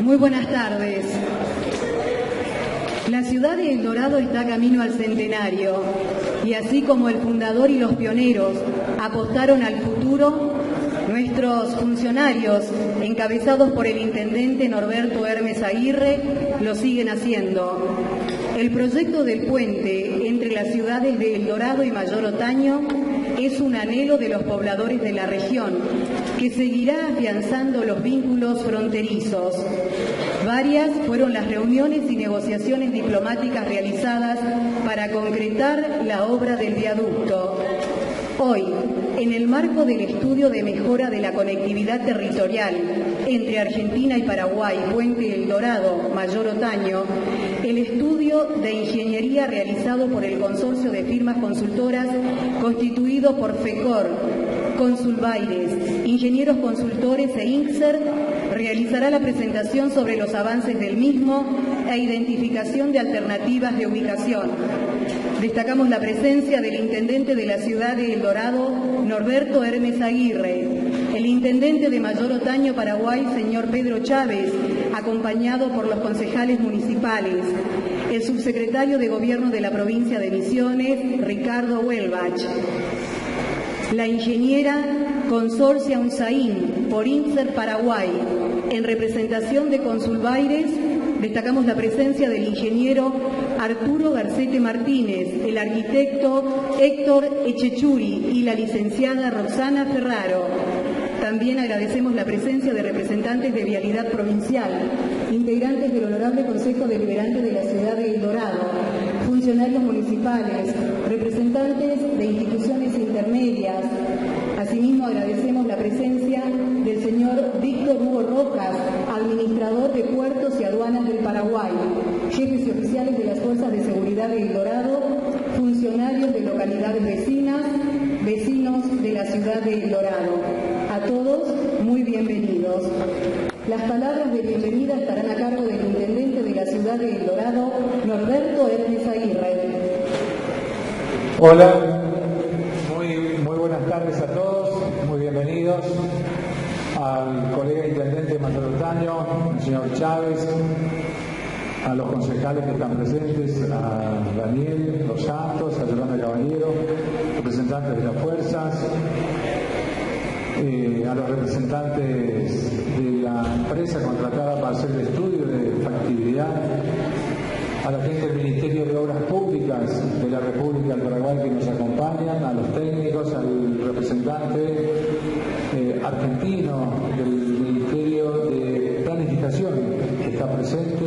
Muy buenas tardes. La ciudad de El Dorado está camino al centenario y así como el fundador y los pioneros apostaron al futuro, nuestros funcionarios, encabezados por el intendente Norberto Hermes Aguirre, lo siguen haciendo. El proyecto del puente entre las ciudades de El Dorado y Mayor Otaño es un anhelo de los pobladores de la región, que seguirá afianzando los vínculos fronterizos. Varias fueron las reuniones y negociaciones diplomáticas realizadas para concretar la obra del viaducto. Hoy, en el marco del estudio de mejora de la conectividad territorial entre Argentina y Paraguay, Puente El Dorado, Mayor Otaño, el estudio de ingeniería realizado por el consorcio de firmas consultoras constituido por FECOR, Consulbaires, Ingenieros Consultores e INCSER, realizará la presentación sobre los avances del mismo e identificación de alternativas de ubicación. Destacamos la presencia del intendente de la ciudad de El Dorado, Norberto Hermes Aguirre, el intendente de Mayor Otaño, Paraguay, señor Pedro Chávez, acompañado por los concejales municipales, el subsecretario de Gobierno de la provincia de Misiones, Ricardo Huelbach, la ingeniera Consorcia Unzaín por INCSER Paraguay. En representación de Consulbaires, destacamos la presencia del ingeniero Arturo Garcete Martínez, el arquitecto Héctor Echechuri y la licenciada Roxana Ferraro. También agradecemos la presencia de representantes de Vialidad Provincial, integrantes del Honorable Consejo Deliberante de la Ciudad de El Dorado, funcionarios municipales, representantes de instituciones intermedias. Asimismo, agradecemos la presencia del señor Víctor Hugo Rojas, administrador de Puertos y Aduanas del Paraguay, jefes y oficiales de las Fuerzas de Seguridad de El Dorado, funcionarios de localidades vecinas, vecinos de la ciudad de El Dorado. A todos, muy bienvenidos. Las palabras de bienvenida estarán a cargo del intendente de la ciudad de El Dorado, Norberto Hermes Aguirre. Hola, muy buenas tardes a todos, muy bienvenidos al colega intendente de Mayor Otaño, el señor Chávez, a los concejales que están presentes, a Daniel Los Santos, a Yolanda Caballero, representantes de las fuerzas, a los representantes de la empresa contratada para hacer el estudio de factibilidad, a la gente del Ministerio de Obras Públicas de la República del Paraguay que nos acompañan, a los técnicos, al representante argentino del Ministerio de Planificación que está presente,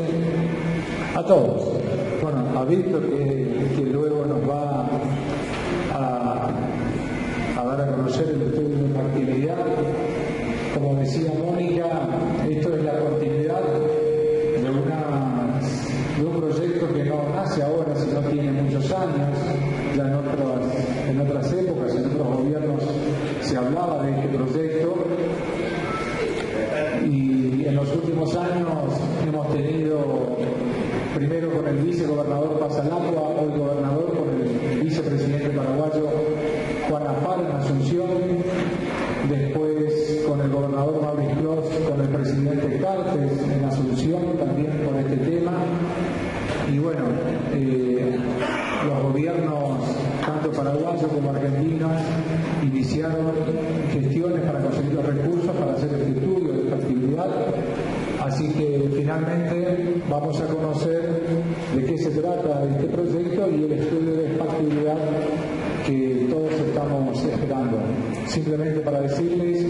a todos. Bueno, a Víctor que luego nos va a dar a conocer el estudio de factibilidad. Como decía Mónica, esto es la continuidad de un proyecto que no nace ahora, sino tiene muchos años. Ya en otras épocas, en otros gobiernos se hablaba de este proyecto y en los últimos años hemos tenido, primero con el vicegobernador Pasalacqua, hoy gobernador, con el vicepresidente paraguayo Juan Afar en Asunción, después con el gobernador Mauricio Clos, con el presidente Cartes en Asunción, también con este tema. Y bueno, los gobiernos, tanto paraguayos como argentinos, iniciaron gestiones para conseguir los recursos para hacer este estudio de factibilidad. Así que finalmente vamos a conocer de qué se trata este proyecto y el estudio de factibilidad que todos estamos esperando. Simplemente para decirles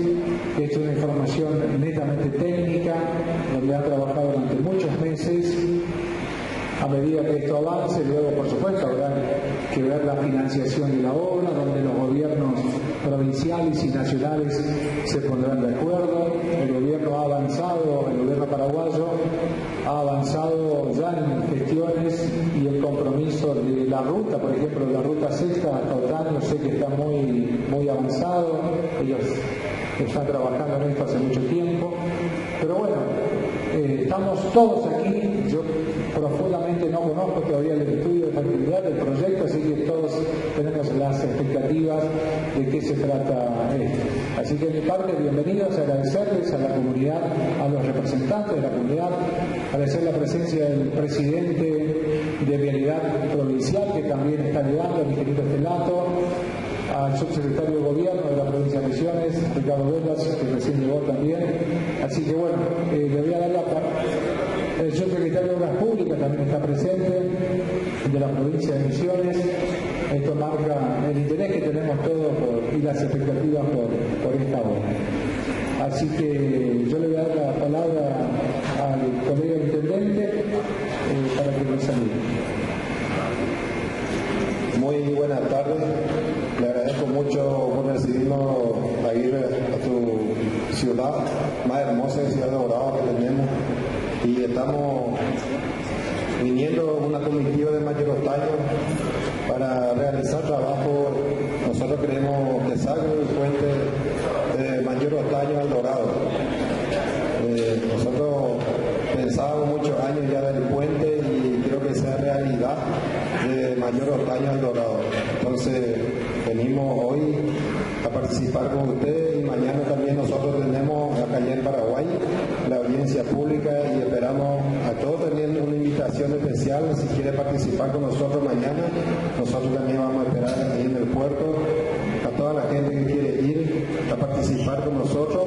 que esto es una información netamente técnica, donde han trabajado durante muchos meses. A medida que esto avance, luego por supuesto habrá que ver la financiación de la obra, donde los gobiernos provinciales y nacionales se pondrán de acuerdo. El gobierno ha avanzado, el gobierno paraguayo ha avanzado ya en gestiones y el compromiso de la ruta, por ejemplo, la ruta sexta hasta Otaño, sé que está muy avanzado, ellos están trabajando en esto hace mucho tiempo, pero bueno, estamos todos aquí ahí. Yo profundamente no conozco todavía el estudio de factibilidad del proyecto, así que todos tenemos las expectativas de qué se trata esto. Así que de mi parte, bienvenidos, agradecerles a la comunidad, a los representantes de la comunidad, agradecer la presencia del presidente de Vialidad Provincial, que también está llegando, el ingeniero Estelato, al subsecretario de Gobierno de la provincia de Misiones, Ricardo Velas, que recién llegó también. Así que bueno, le voy a dar la palabra. El subsecretario de Obras Públicas también está presente, de la provincia de Misiones. Esto marca el interés que tenemos todos y las expectativas por esta obra. Así que yo le voy a dar la palabra al colega intendente para que nos salude. Muy buenas tardes. Le agradezco mucho por recibirnos a ir a tu ciudad más hermosa, Ciudad de Dorado, que tenemos. Y estamos viniendo una comitiva de Mayor Otaño para realizar trabajo. Nosotros queremos que salga el puente de Mayor Otaño al Dorado. Nosotros pensábamos muchos años ya del puente y creo que sea realidad de Mayor Otaño al Dorado. Entonces venimos hoy a participar con ustedes y mañana también nosotros tenemos acá en Paraguay la audiencia pública y esperamos a todos teniendo una invitación especial. Si quiere participar con nosotros mañana, nosotros también vamos a esperar ahí en el puerto a toda la gente que quiere ir a participar con nosotros.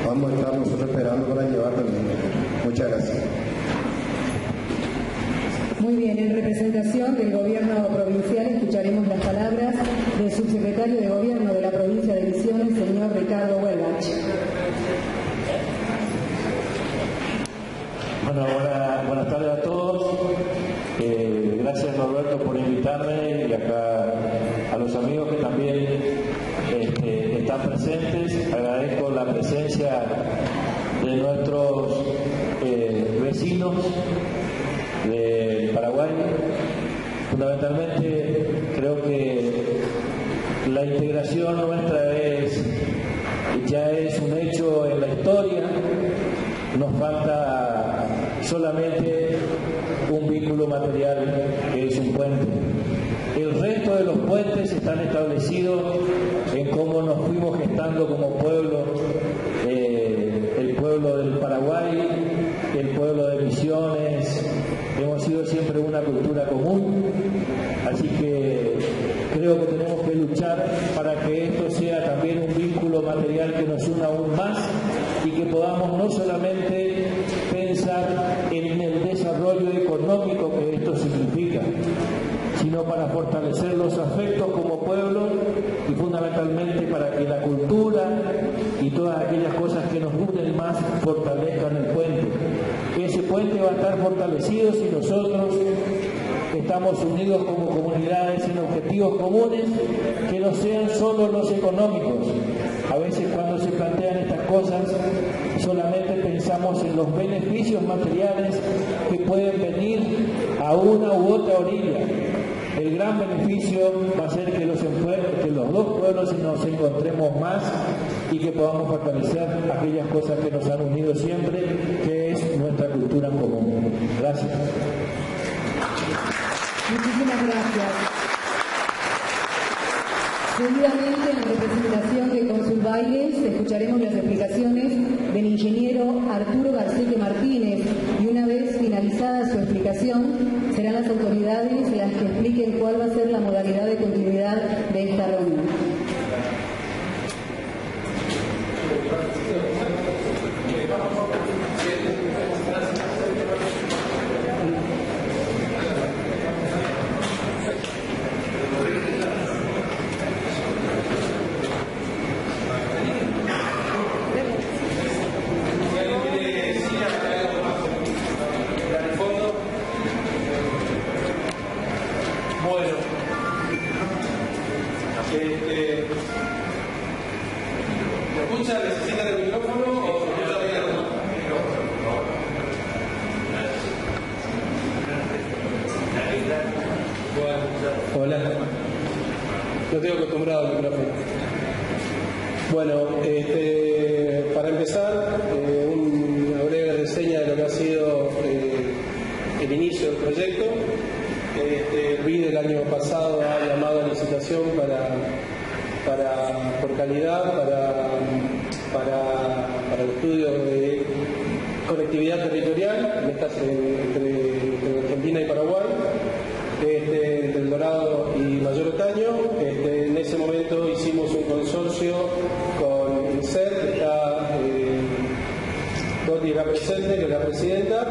Vamos a estar nosotros esperando para llevar también. Muchas gracias. Muy bien, en representación del Gobierno provincial escucharemos las palabras del subsecretario de Gobierno de la provincia de Misiones, señor Ricardo Huelbach. Bueno, buenas tardes a todos. Gracias, Norberto, por invitarme y acá a los amigos que también están presentes. Agradezco la presencia de nuestros vecinos de Paraguay. Fundamentalmente creo que la integración nuestra ya es un hecho en la historia. Nos falta solamente un vínculo material, que es un puente. El resto de los puentes están establecidos en cómo nos fuimos gestando como pueblo, el pueblo del Paraguay, el pueblo de Misiones. Hemos sido siempre una cultura común, así que creo que tenemos que luchar para que esto sea también un vínculo material que nos una aún más y que podamos no solamente pensar en el desarrollo económico que esto significa, sino para fortalecer los afectos como pueblo y fundamentalmente para que la cultura y todas aquellas cosas que nos unen más fortalezcan el puente. Ese puente va a estar fortalecido si nosotros estamos unidos como comunidades en objetivos comunes que no sean solo los económicos. A veces cuando se plantean estas cosas solamente pensamos en los beneficios materiales que pueden venir a una u otra orilla. El gran beneficio va a ser que los dos pueblos nos encontremos más y que podamos fortalecer aquellas cosas que nos han unido siempre, que es nuestra cultura en común. Gracias. Muchísimas gracias. Seguidamente, en representación de Consulbailes, escucharemos las explicaciones del ingeniero Arturo Garcete Martínez y una vez finalizada su explicación, serán las autoridades las que expliquen cuál va a ser la modalidad de continuidad de esta reunión. Hola, no tengo acostumbrado al micrófono. Bueno, para empezar, una breve reseña de el inicio del proyecto. El BID el año pasado ha llamado a licitación por calidad para el estudio de conectividad territorial entre Argentina y Paraguay, entre El Dorado y Mayor Otaño. En ese momento hicimos un consorcio con INSET, que está Doti era presente, que es la presidenta,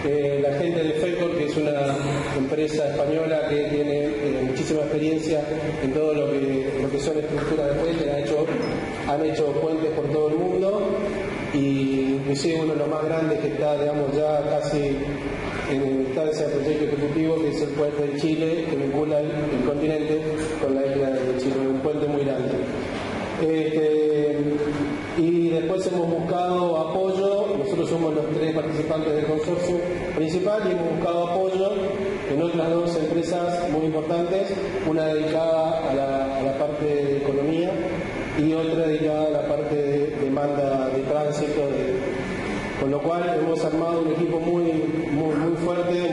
la gente de FECOR, que es una empresa española que tiene muchísima experiencia en todo lo que son estructuras de puentes, han hecho puentes por todo el mundo, y inclusive uno de los más grandes que está, digamos, ya casi en instancia de proyecto ejecutivo, que es el puente de Chile, que vincula el continente con la isla de Chile, un puente muy grande. Y después hemos buscado apoyo, nosotros somos los 3 participantes del consorcio principal, y hemos buscado apoyo en otras 2 empresas muy importantes, una dedicada a la parte de economía y otra dedicada a la parte de demanda de tránsito, con lo cual hemos armado un equipo muy fuerte,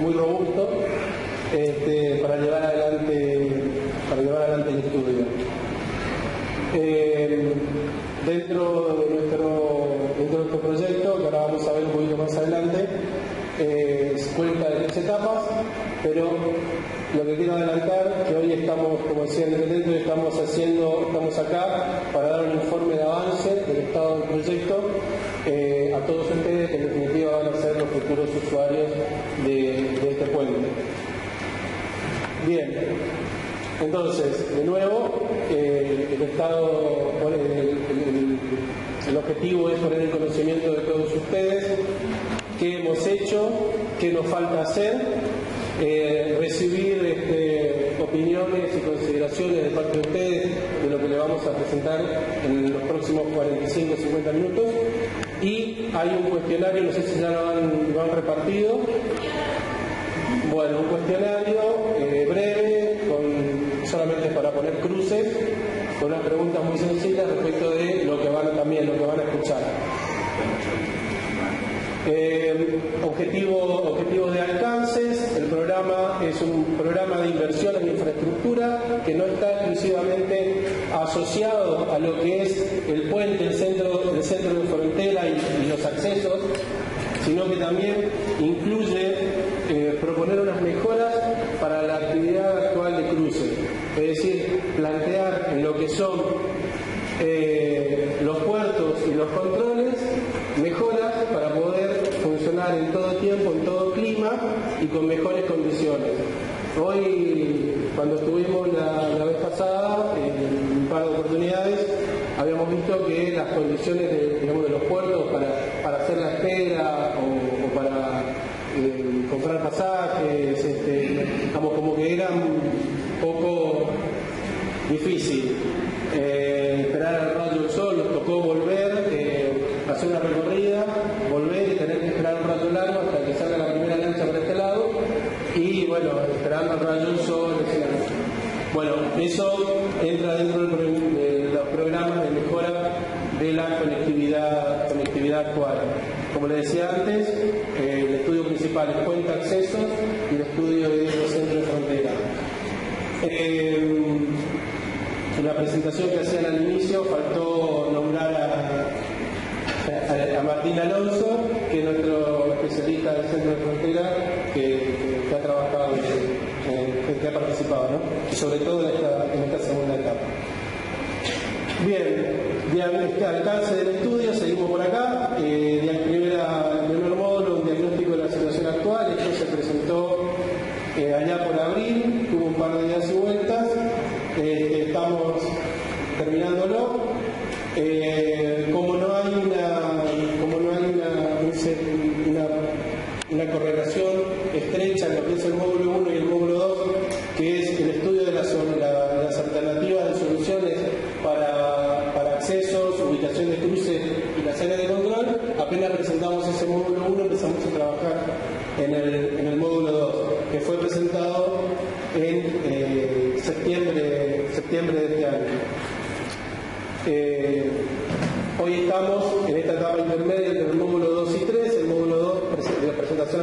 muy robusto, para llevar adelante el estudio. Dentro de nuestro proyecto, que ahora vamos a ver un poquito más adelante, cuenta de 3 etapas, pero lo que quiero adelantar, que hoy estamos, como decía en el dentro, estamos acá para dar un informe de avance del estado del proyecto a todos ustedes, que en definitiva van a ser los futuros usuarios de este puente. Bien, entonces, de nuevo, el estado, el objetivo es poner en conocimiento de todos ustedes qué hemos hecho, qué nos falta hacer, recibir opiniones y consideraciones de parte de ustedes de lo que le vamos a presentar en los próximos 45 o 50 minutos. Y hay un cuestionario, no sé si ya lo han repartido. Bueno, un cuestionario breve, solamente para poner cruces, con unas preguntas muy sencillas respecto de lo que van a escuchar. Objetivos de alcances. El programa es un programa de inversión en infraestructura que no está exclusivamente asociado a lo que es el puente, el centro de frontera y los accesos, sino que también incluye proponer unas mejoras para la actividad actual de cruce, es decir, plantear en lo que son los puertos y los controles mejoras para poder funcionar en todo tiempo, en todo clima y con mejores condiciones. Hoy, cuando estuvimos la vez pasada, en un par de oportunidades, habíamos visto que las condiciones de los puertos para hacer la espera o para comprar pasajes, como que eran un poco difícil. Esperar al rayo del sol, nos tocó volver, hacer una recorrida, volver y tener que esperar un rato largo hasta que salga la primera lancha por este lado, y bueno, esperando al rayo del sol, etc. Bueno, eso entra dentro de los programas de mejora de la conectividad actual. Como les decía antes, el estudio principal es puente acceso y el estudio de los centros de frontera. En la presentación que hacían al inicio faltó nombrar a Martín Alonso, que es nuestro especialista del centro de frontera, que ha trabajado, que ha participado, ¿no? Y sobre todo en esta segunda etapa. Bien, alcance del estudio, seguimos por acá. El primer módulo, un diagnóstico de la situación actual. Esto se presentó allá por abril, tuvo un par de días y vueltas. Estamos terminándolo. Como no hay una correlación estrecha en lo que es el módulo 1 y el módulo 2, que es el estudio de las alternativas de soluciones para accesos, ubicación de cruces y las áreas de control, apenas presentamos ese módulo 1, empezamos a trabajar en el módulo 2, que fue presentado en septiembre de este año. Hoy estamos en esta etapa intermedia entre el módulo 2 y 3. El módulo 2 de la presentación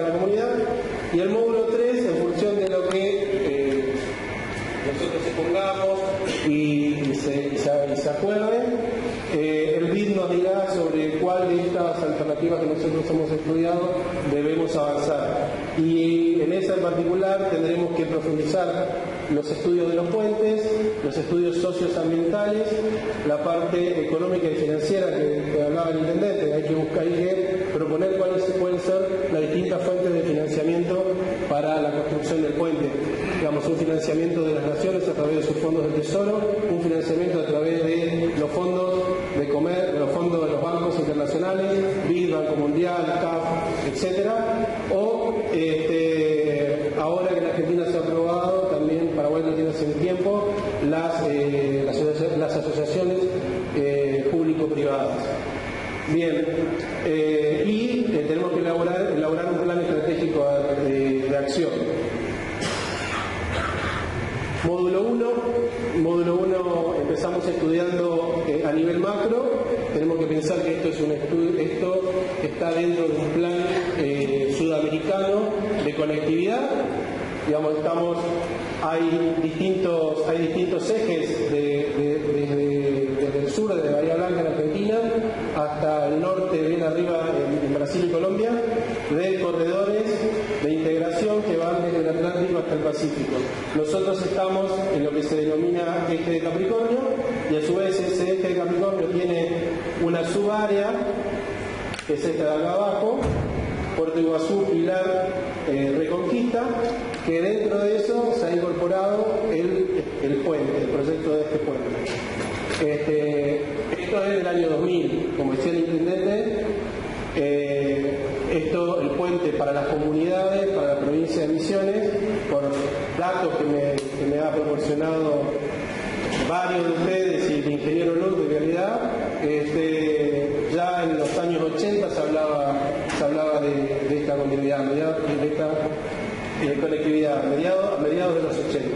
Y el módulo 3, en función de lo que nosotros expongamos y se acuerden, el BID nos dirá sobre cuál de estas alternativas que nosotros hemos estudiado debemos avanzar. Y en esa en particular tendremos que profundizar los estudios de los puentes, los estudios socioambientales, la parte económica y financiera que hablaba el intendente. Hay que proponer cuáles pueden ser las distintas fuentes de financiamiento para la construcción del puente. Digamos, un financiamiento de las naciones a través de sus fondos del Tesoro, un financiamiento a través de los fondos de comer, de los fondos de los bancos internacionales, BID, Banco Mundial, CAF, etcétera, o ahora que en Argentina se ha aprobado, también Paraguay lo tiene hace un tiempo, las asociaciones público-privadas. Bien, y tenemos que elaborar un plan estratégico de acción. Módulo 1 empezamos estudiando a nivel macro. Tenemos que pensar que esto está dentro de un plan sudamericano de conectividad. Digamos, hay distintos ejes desde el sur, desde Bahía Blanca en Argentina, hasta el norte, bien arriba en Brasil y Colombia, de corredores de integración que van desde el Atlántico hasta el Pacífico. Nosotros estamos en lo que se denomina eje de Capricornio, y a su vez ese eje de Capricornio tiene una subárea, que es esta de acá abajo, Puerto Iguazú, Pilar, Reconquista, que dentro de eso se ha incorporado el puente, el proyecto de este puente. Esto es del año 2000, como decía el intendente, el puente para las comunidades, para la provincia de Misiones, por datos que me ha proporcionado varios de ustedes y el ingeniero Luz de realidad, ya en los años 80 se hablaba de esta conectividad, a mediados de los 80.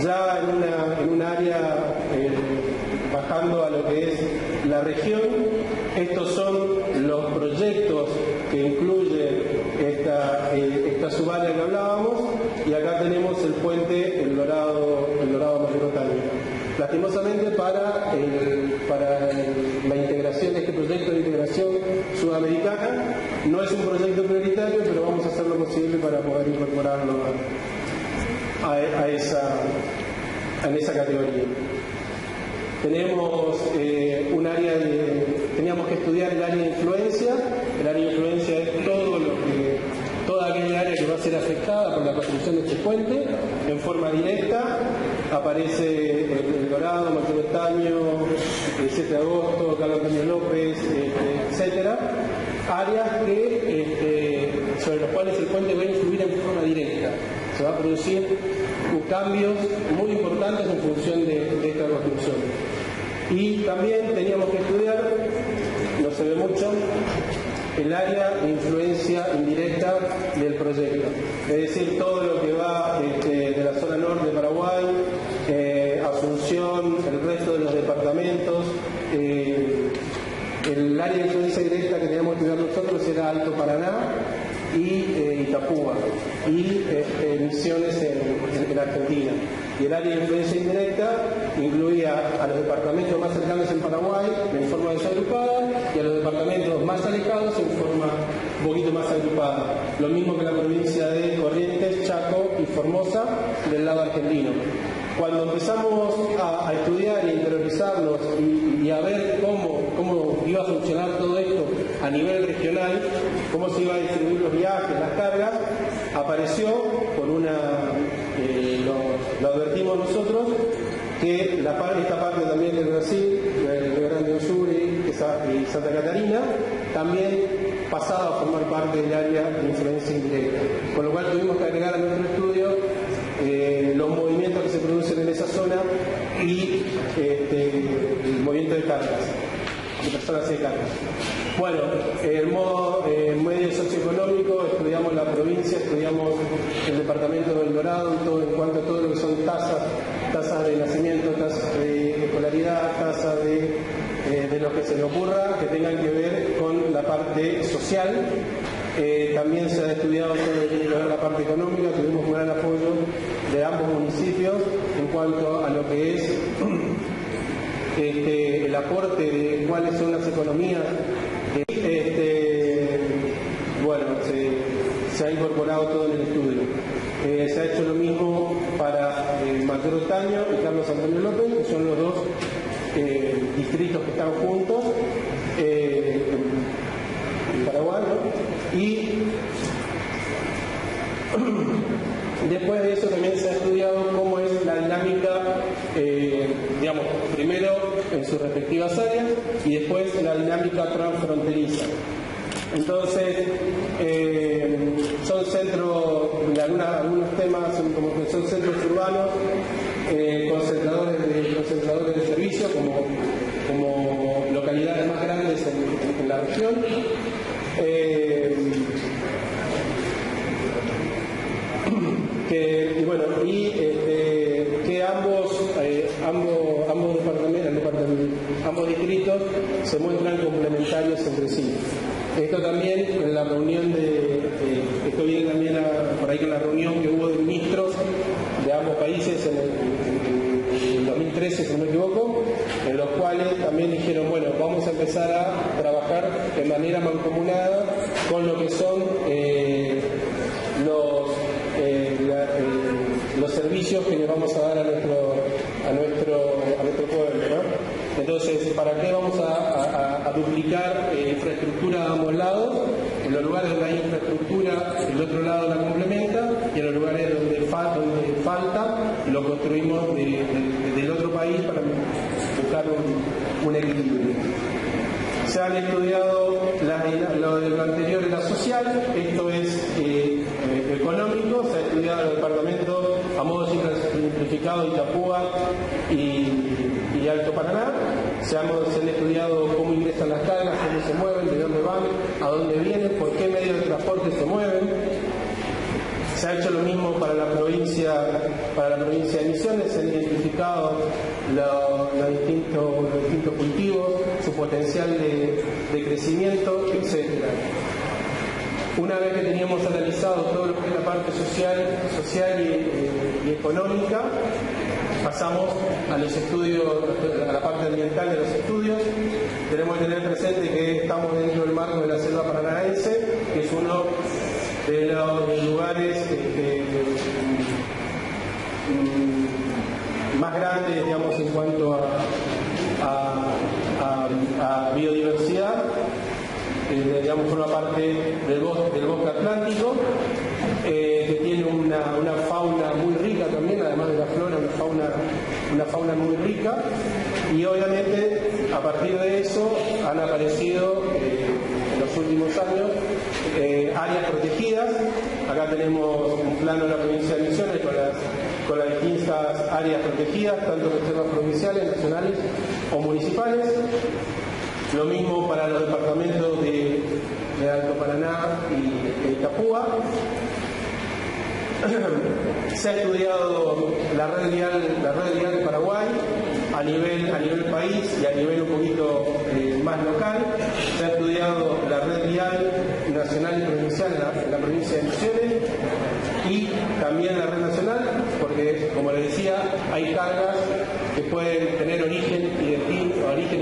Ya en un área bajando a lo que es la región, estos son los proyectos que incluye esta subárea que hablábamos, y acá tenemos el puente El Dorado Mayoritario. Lastimosamente para la integración, este proyecto de integración sudamericana no es un proyecto prioritario, pero vamos a hacer lo posible para poder incorporarlo en esa categoría. Tenemos teníamos que estudiar el área de influencia. El área de influencia es toda aquella área que va a ser afectada por la construcción de este puente en forma directa. Aparece El Dorado, Mayor Estaño, el 7 de agosto, Carlos Antonio López, etcétera. Áreas sobre las cuales el puente va a influir en forma directa. Se va a producir cambios muy importantes en función de esta construcción. Y también teníamos que estudiar, no se ve mucho, el área de influencia indirecta del proyecto. Es decir, todo lo que va de la zona norte de Paraguay, Asunción, el resto de los departamentos. El área de influencia directa que teníamos que estudiar nosotros era Alto Paraná y Itapúa, y Misiones en Argentina. Y el área de influencia indirecta incluía a los departamentos más cercanos en Paraguay en forma desagrupada, y a los departamentos más alejados en forma un poquito más agrupada. Lo mismo que la provincia de Corrientes, Chaco y Formosa del lado argentino. Cuando empezamos a estudiar y a interiorizarnos y a ver cómo iba a funcionar todo esto a nivel regional, cómo se iba a distribuir los viajes, las cargas, apareció lo advertimos nosotros, que esta parte también del Brasil, de Río Grande do Sul y Santa Catarina, también pasaba a formar parte del área de influencia indirecta. Con lo cual tuvimos que agregar a nuestro estudio los movimientos que se producen en esa zona y el movimiento de cargas, de personas y de cargas. Bueno, el modo medio socioeconómico, estudiamos la provincia, estudiamos el departamento del Dorado, en cuanto a todo lo que son tasas de nacimiento, tasas de escolaridad, tasas de lo que se le ocurra que tengan que ver con la parte social. También se ha estudiado todo lo que tiene que ver la parte económica, tuvimos un gran apoyo de ambos municipios en cuanto a lo que es el aporte de cuáles son las economías. Bueno, se ha incorporado todo en el estudio. Se ha hecho lo mismo para Mayor Otaño y Carlos Antonio López, que son los dos distritos que están juntos en Paraguay, ¿no? Y después de eso también se ha estudiado cómo es la dinámica, digamos, primero en sus respectivas áreas y después la dinámica transfronteriza. Entonces, son centros, algunos temas como que son centros urbanos, concentradores de servicios, como localidades más grandes en la región. Que ambos distritos se muestran complementarios entre sí. Esto también en la reunión esto viene también por ahí con la reunión que hubo de ministros de ambos países en el 2013, si no me equivoco, en los cuales también dijeron, bueno, vamos a empezar a trabajar de manera mancomunada con lo que son los servicios que le vamos a dar a nuestro pueblo, ¿no? Entonces, ¿para qué vamos a duplicar infraestructura a ambos lados? En los lugares donde hay infraestructura, el otro lado la complementa, y en los lugares donde falta, lo construimos del otro país para buscar un equilibrio. Se han estudiado lo anterior en la social, esto es económico, se ha estudiado el departamento a modo simplificado de Itapúa y Alto Paraná, se han estudiado cómo ingresan las cargas, cómo se mueven, de dónde van, a dónde vienen, por qué medios de transporte se mueven. Se ha hecho lo mismo para la provincia de Misiones, se han identificado los distintos cultivos, su potencial de crecimiento, etc. Una vez que teníamos analizado todo lo que es la parte social y económica, pasamos a los estudios, a la parte ambiental de los estudios. Tenemos que tener presente que estamos dentro del marco de la selva paranaense, que es uno de los lugares más grandes, digamos, en cuanto a biodiversidad. Digamos, forma parte del bosque atlántico, que tiene una fauna muy rica también, además de la flora, una fauna muy rica, y obviamente a partir de eso han aparecido en los últimos años áreas protegidas. Acá tenemos un plano de la provincia de Misiones con las distintas áreas protegidas, tanto reservas provinciales, nacionales o municipales. Lo mismo para los departamentos de Alto Paraná y de Itapúa. Se ha estudiado la red vial de Paraguay a nivel país y a nivel un poquito más local. Se ha estudiado la red vial nacional y provincial en la provincia de Misiones y también la red nacional, porque como les decía, hay cargas que pueden tener origen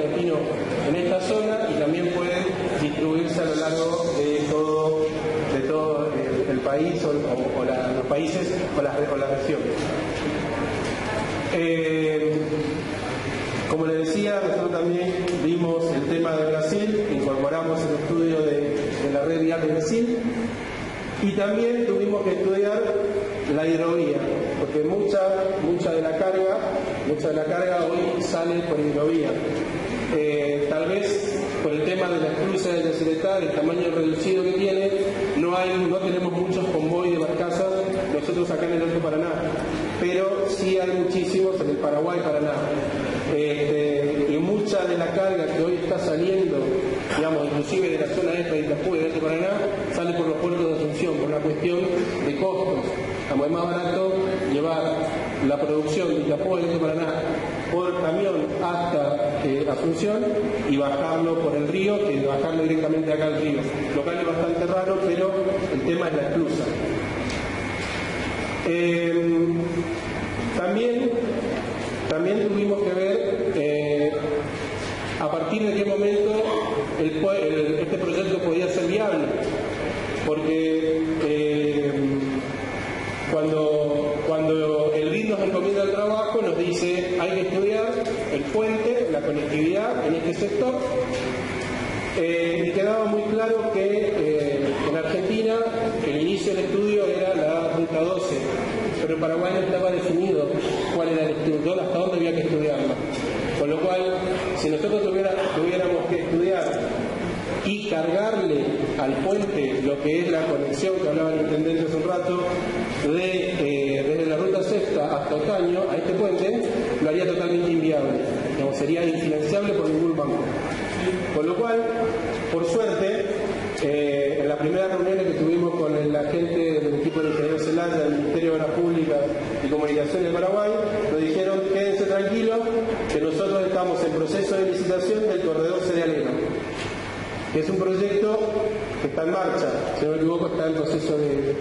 alpino en esta zona y también pueden distribuirse a lo largo de todo el país o los países o las regiones. Como les decía, nosotros también vimos el tema de Brasil, incorporamos el estudio de la red vial de Brasil y también tuvimos que estudiar la hidrovía, porque mucha de la carga hoy sale por hidrovía. Tal vez por el tema de las cruces de Yacyretá, el tamaño reducido que tiene, no tenemos muchos convoyes de barcazas nosotros acá en el Alto Paraná, pero sí hay muchísimos en el Paraguay-Paraná. Y mucha de la carga que hoy está saliendo, digamos, inclusive de la zona esta de Itapúa y de Alto Paraná, sale por los puertos de Asunción, por una cuestión de costos. Es más barato llevar la producción de Itapúa y de Alto Paraná por camión hasta Asunción y bajarlo por el río, que bajarlo directamente acá al río, lo cual es bastante raro, pero el tema es la esclusa. También tuvimos que ver a partir de qué momento este proyecto podía ser viable, porque cuando el BID nos encomienda el trabajo, nos dice hay que estudiar el puente, la conectividad en este sector, y quedaba muy claro que en Argentina el inicio del estudio era la ruta 12, pero en Paraguay no estaba definido cuál era el estudio, hasta dónde había que estudiarlo. Con lo cual, si nosotros tuviéramos que estudiar y cargarle al puente lo que es la conexión que hablaba el intendente hace un rato, desde la ruta sexta hasta Otaño, a este puente, lo haría totalmente inviable. Digamos, sería infinanciable por ningún banco. Con lo cual, por suerte, en las primeras reuniones que tuvimos con la gente del equipo de Ingeniero Celaya, del Ministerio de Obras Públicas y Comunicaciones de Paraguay, nos dijeron quédense tranquilos, que nosotros estamos en proceso de licitación del corredor cerealero, que es un proyecto que está en marcha, si no me equivoco está en proceso de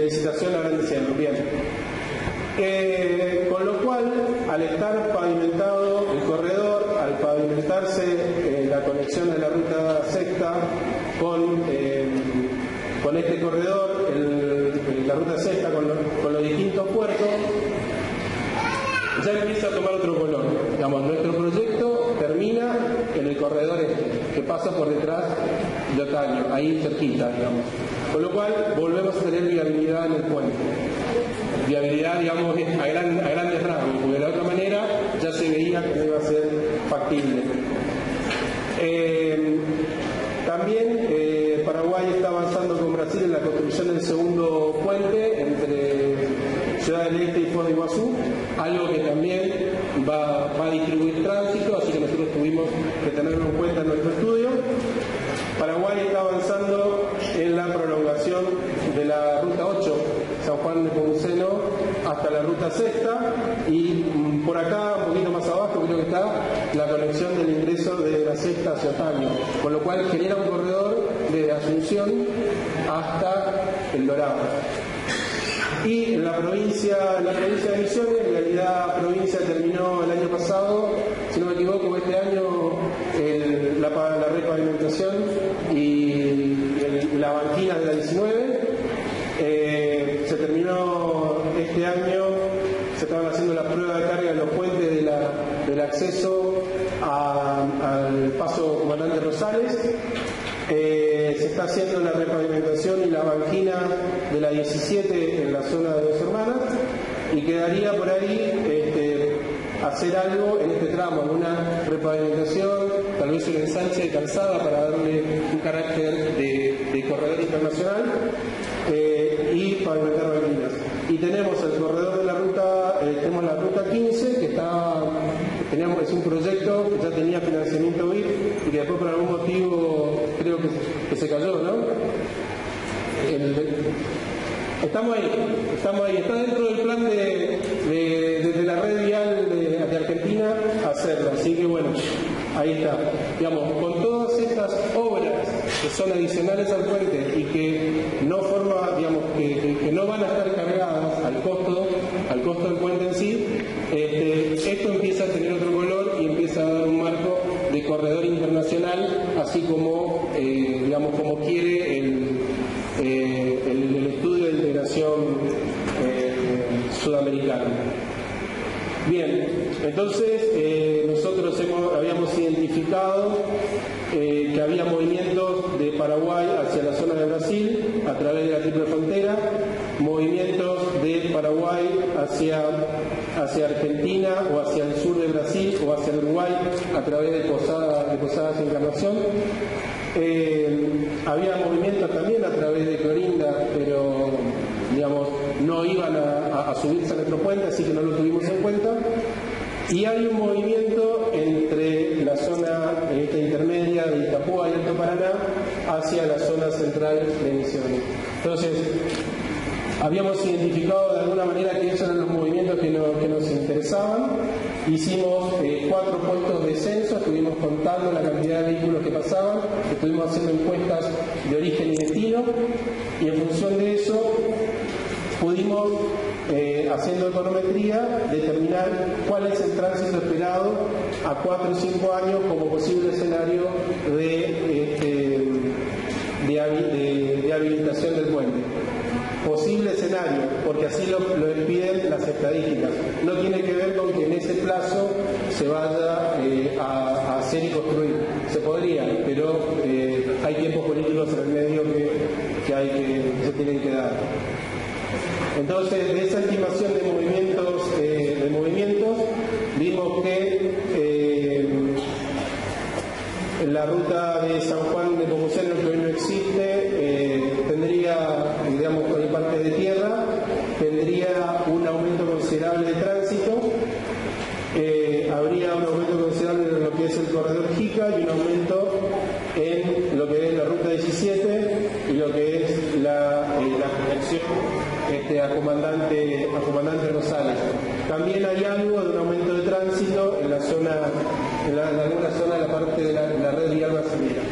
licitación a gran diciembre. Bien. Con lo cual, al estar pavimentado el corredor, al pavimentarse la conexión de la ruta sexta con este corredor, la ruta sexta con los distintos puertos, ya empieza a tomar otro color. Digamos, nuestro proyecto termina en el corredor que pasa por detrás de Otaño, ahí cerquita, digamos. Con lo cual, volvemos a tener viabilidad en el puente. Viabilidad, digamos, a grandes rasgos, porque de la otra manera ya se veía que no iba a ser factible. También Paraguay está avanzando con Brasil en la construcción del segundo puente entre Ciudad del Este y Foz de Iguazú, algo que también va a distribuir tránsito, así que nosotros tuvimos que tenerlo en cuenta en nuestro estudio. Paraguay está avanzando en la prolongación de la ruta 8, San Juan de Pomuceno, hasta la ruta sexta, y por acá, un poquito más abajo, creo que está la conexión del ingreso de la sexta hacia Otaño, con lo cual genera un corredor desde Asunción hasta El Dorado. Y en la provincia de Misiones, en realidad la provincia terminó el año pasado, si no me equivoco, este año la repavimentación y la banquina de la 19. Se terminó este año, se estaban haciendo la prueba de carga en los puentes del acceso al paso Comandante Rosales. Se está haciendo la repavimentación y la banquina de la 17 en la zona de Dos Hermanas, y quedaría por ahí hacer algo en este tramo, una repavimentación, tal vez un ensanche de calzada para darle un carácter de corredor internacional, y pavimentar banquinas. Y tenemos el corredor de la ruta, tenemos la ruta 15, que es un proyecto que ya tenía financiamiento BID y que después por algún motivo creo que se cayó, ¿no? Estamos ahí, está dentro del plan de la red vial de Argentina hacerlo, así que bueno, ahí está. Digamos, con todas estas obras que son adicionales al puente y que no que no van a estar cargadas al costo del puente en sí, esto empieza a tener otro color y empieza a dar un marco de corredor internacional, así como como quiere el estudio de integración sudamericana. Bien, entonces nosotros habíamos identificado que había movimientos de Paraguay hacia la zona de Brasil a través de la triple frontera, movimientos de Paraguay hacia Argentina o hacia el sur de Brasil o hacia Uruguay a través de Posadas Encarnación. Había movimientos también a través de Clorinda, pero no iban a subirse a nuestro puente, así que no lo tuvimos en cuenta. Y hay un movimiento entre la zona intermedia de Itapúa y Alto Paraná hacia la zona central de Misiones. Entonces, habíamos identificado de alguna manera que esos eran los movimientos que nos interesaban. Hicimos 4 puestos de censo, estuvimos contando la cantidad de vehículos que pasaban, estuvimos haciendo encuestas de origen y destino, y en función de eso pudimos, haciendo econometría, determinar cuál es el tránsito esperado a 4 o 5 años como posible escenario de habilitación del puente. Posible escenario, porque así lo piden las estadísticas. No tiene que ver con que en ese plazo se vaya a hacer y construir. Se podría, pero hay tiempos políticos en el medio que se tienen que dar. Entonces, de esa estimación de movimientos vimos que la ruta de San Juan de Nepomuceno, que hoy no existe, tendría, digamos, con el parque de tierra, tendría un aumento considerable de tránsito, habría un aumento considerable en lo que es el corredor Jica y un aumento en lo que es la ruta 17 y lo que es la conexión a Comandante Rosales. También hay algo de un aumento de tránsito en la zona, en alguna zona de la parte de la red vial brasileña.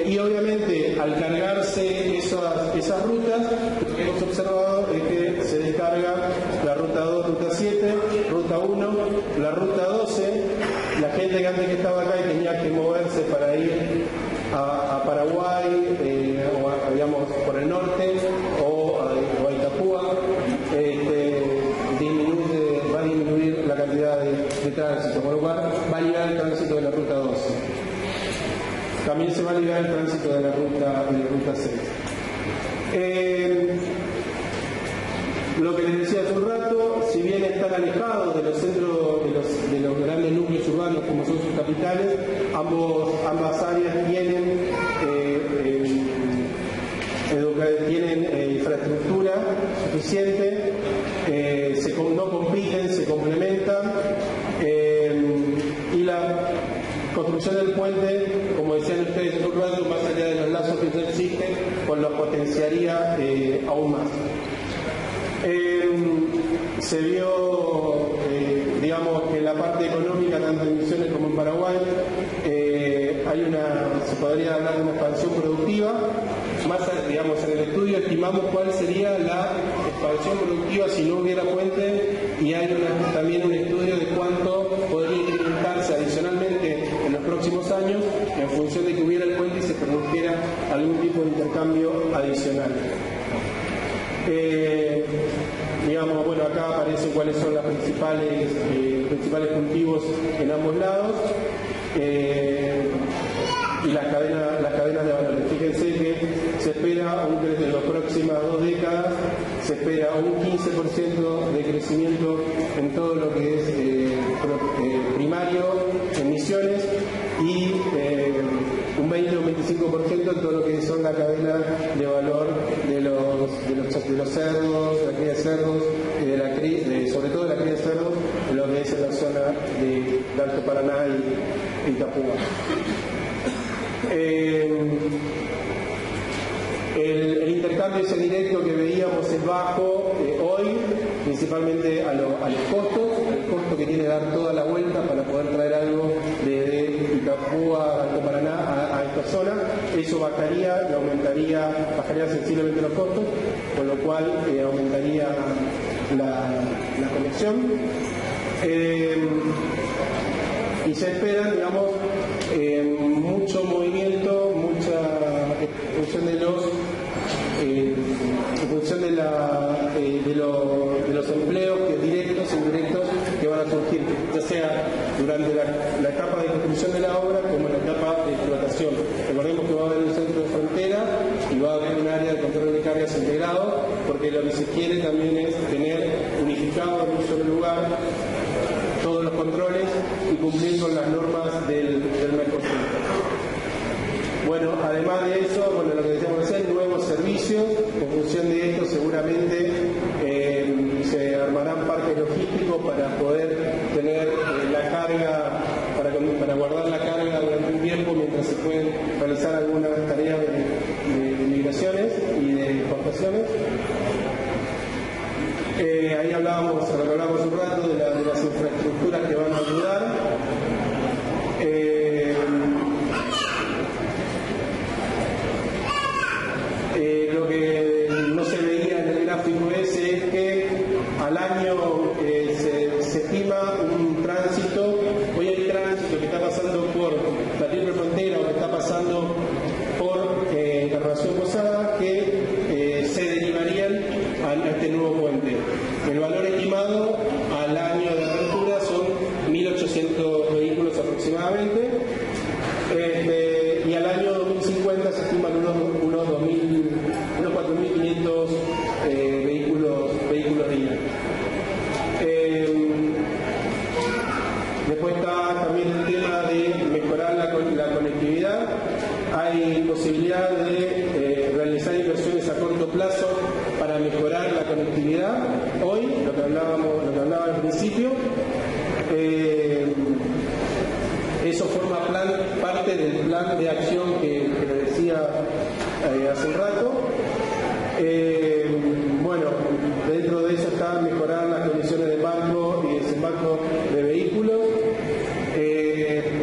Y obviamente al cargarse esas rutas, lo que hemos observado es que se descarga la ruta 2, ruta 7, ruta 1, la ruta 12, la gente que antes que estaba acá y tenía que moverse para ir a Paraguay, digamos por el norte, o a Itapúa, va a disminuir la cantidad de tránsito, por lo cual va a liberar el tránsito de la ruta 12. También se va a liberar el tránsito de la ruta 6. Lo que les decía hace un rato, si bien están alejados de los centros, de los grandes núcleos urbanos como son sus capitales, ambas áreas tienen infraestructura suficiente, no compiten, se complementan, y la construcción del puente, como decían ustedes hace un rato, más allá de los lazos que ya existen, pues los potenciaría aún más. Se vio, digamos, que en la parte económica, tanto en Misiones como en Paraguay, se podría hablar de una expansión productiva. Más, digamos, en el estudio estimamos cuál sería la expansión productiva si no hubiera puente, y hay también un estudio de cuánto podría incrementarse adicionalmente en los próximos años en función de que hubiera el puente y se produjera algún tipo de intercambio adicional. Digamos, bueno, acá aparecen cuáles son los principales cultivos en ambos lados, y las cadenas de valores. Fíjense que se espera en las próximas 2 décadas, se espera un 15% de crecimiento en todo lo que es primario, en Misiones, y un 20 o un 25% en todo lo que son la cadena de valor de los cerdos, de la cría de cerdos, sobre todo de la cría de cerdos, en lo que es en la zona de Alto Paraná y Itapúa. El intercambio ese directo que veíamos es bajo hoy, principalmente a los costos, el costo que tiene dar toda la vuelta para poder traer algo de Itapúa a Alto Paraná a esta zona. Eso bajaría sensiblemente los costos, con lo cual aumentaría la conexión. Y se espera, digamos, mucho movimiento, en función de los empleos directos e indirectos que van a surgir, ya sea durante la etapa de construcción de la obra como en la etapa de explotación. Recordemos que va a haber un centro de frontera y va a haber un área de control de cargas integrado, porque lo que se quiere también es tener unificado en un solo lugar todos los controles y cumplir con las normas del Mercosur. Bueno, además de eso, lo que decíamos recién, nuevos servicios. En función de esto, seguramente se armarán parques logísticos para poder tener la carga, para guardar la carga durante un tiempo mientras se pueden realizar algunas tareas de migraciones y de Lo que no se veía en el gráfico ese es que al año se estima un tránsito, hoy hay tránsito que está pasando por la triple frontera o que está pasando por Encarnación Posada que se derivarían a este nuevo puente. El valor estimado al año de apertura son 1.800 vehículos aproximadamente, y al año 2050 se estiman unos 4.500 vehículos día. Después está también el tema de mejorar la conectividad. Hay posibilidad de realizar inversiones a corto plazo para mejorar la conectividad. Hoy, lo que hablaba al principio, eso forma parte del plan de acción que le decía hace un rato. Bueno, dentro de eso está mejorar las condiciones de embarco y desembarco de vehículos.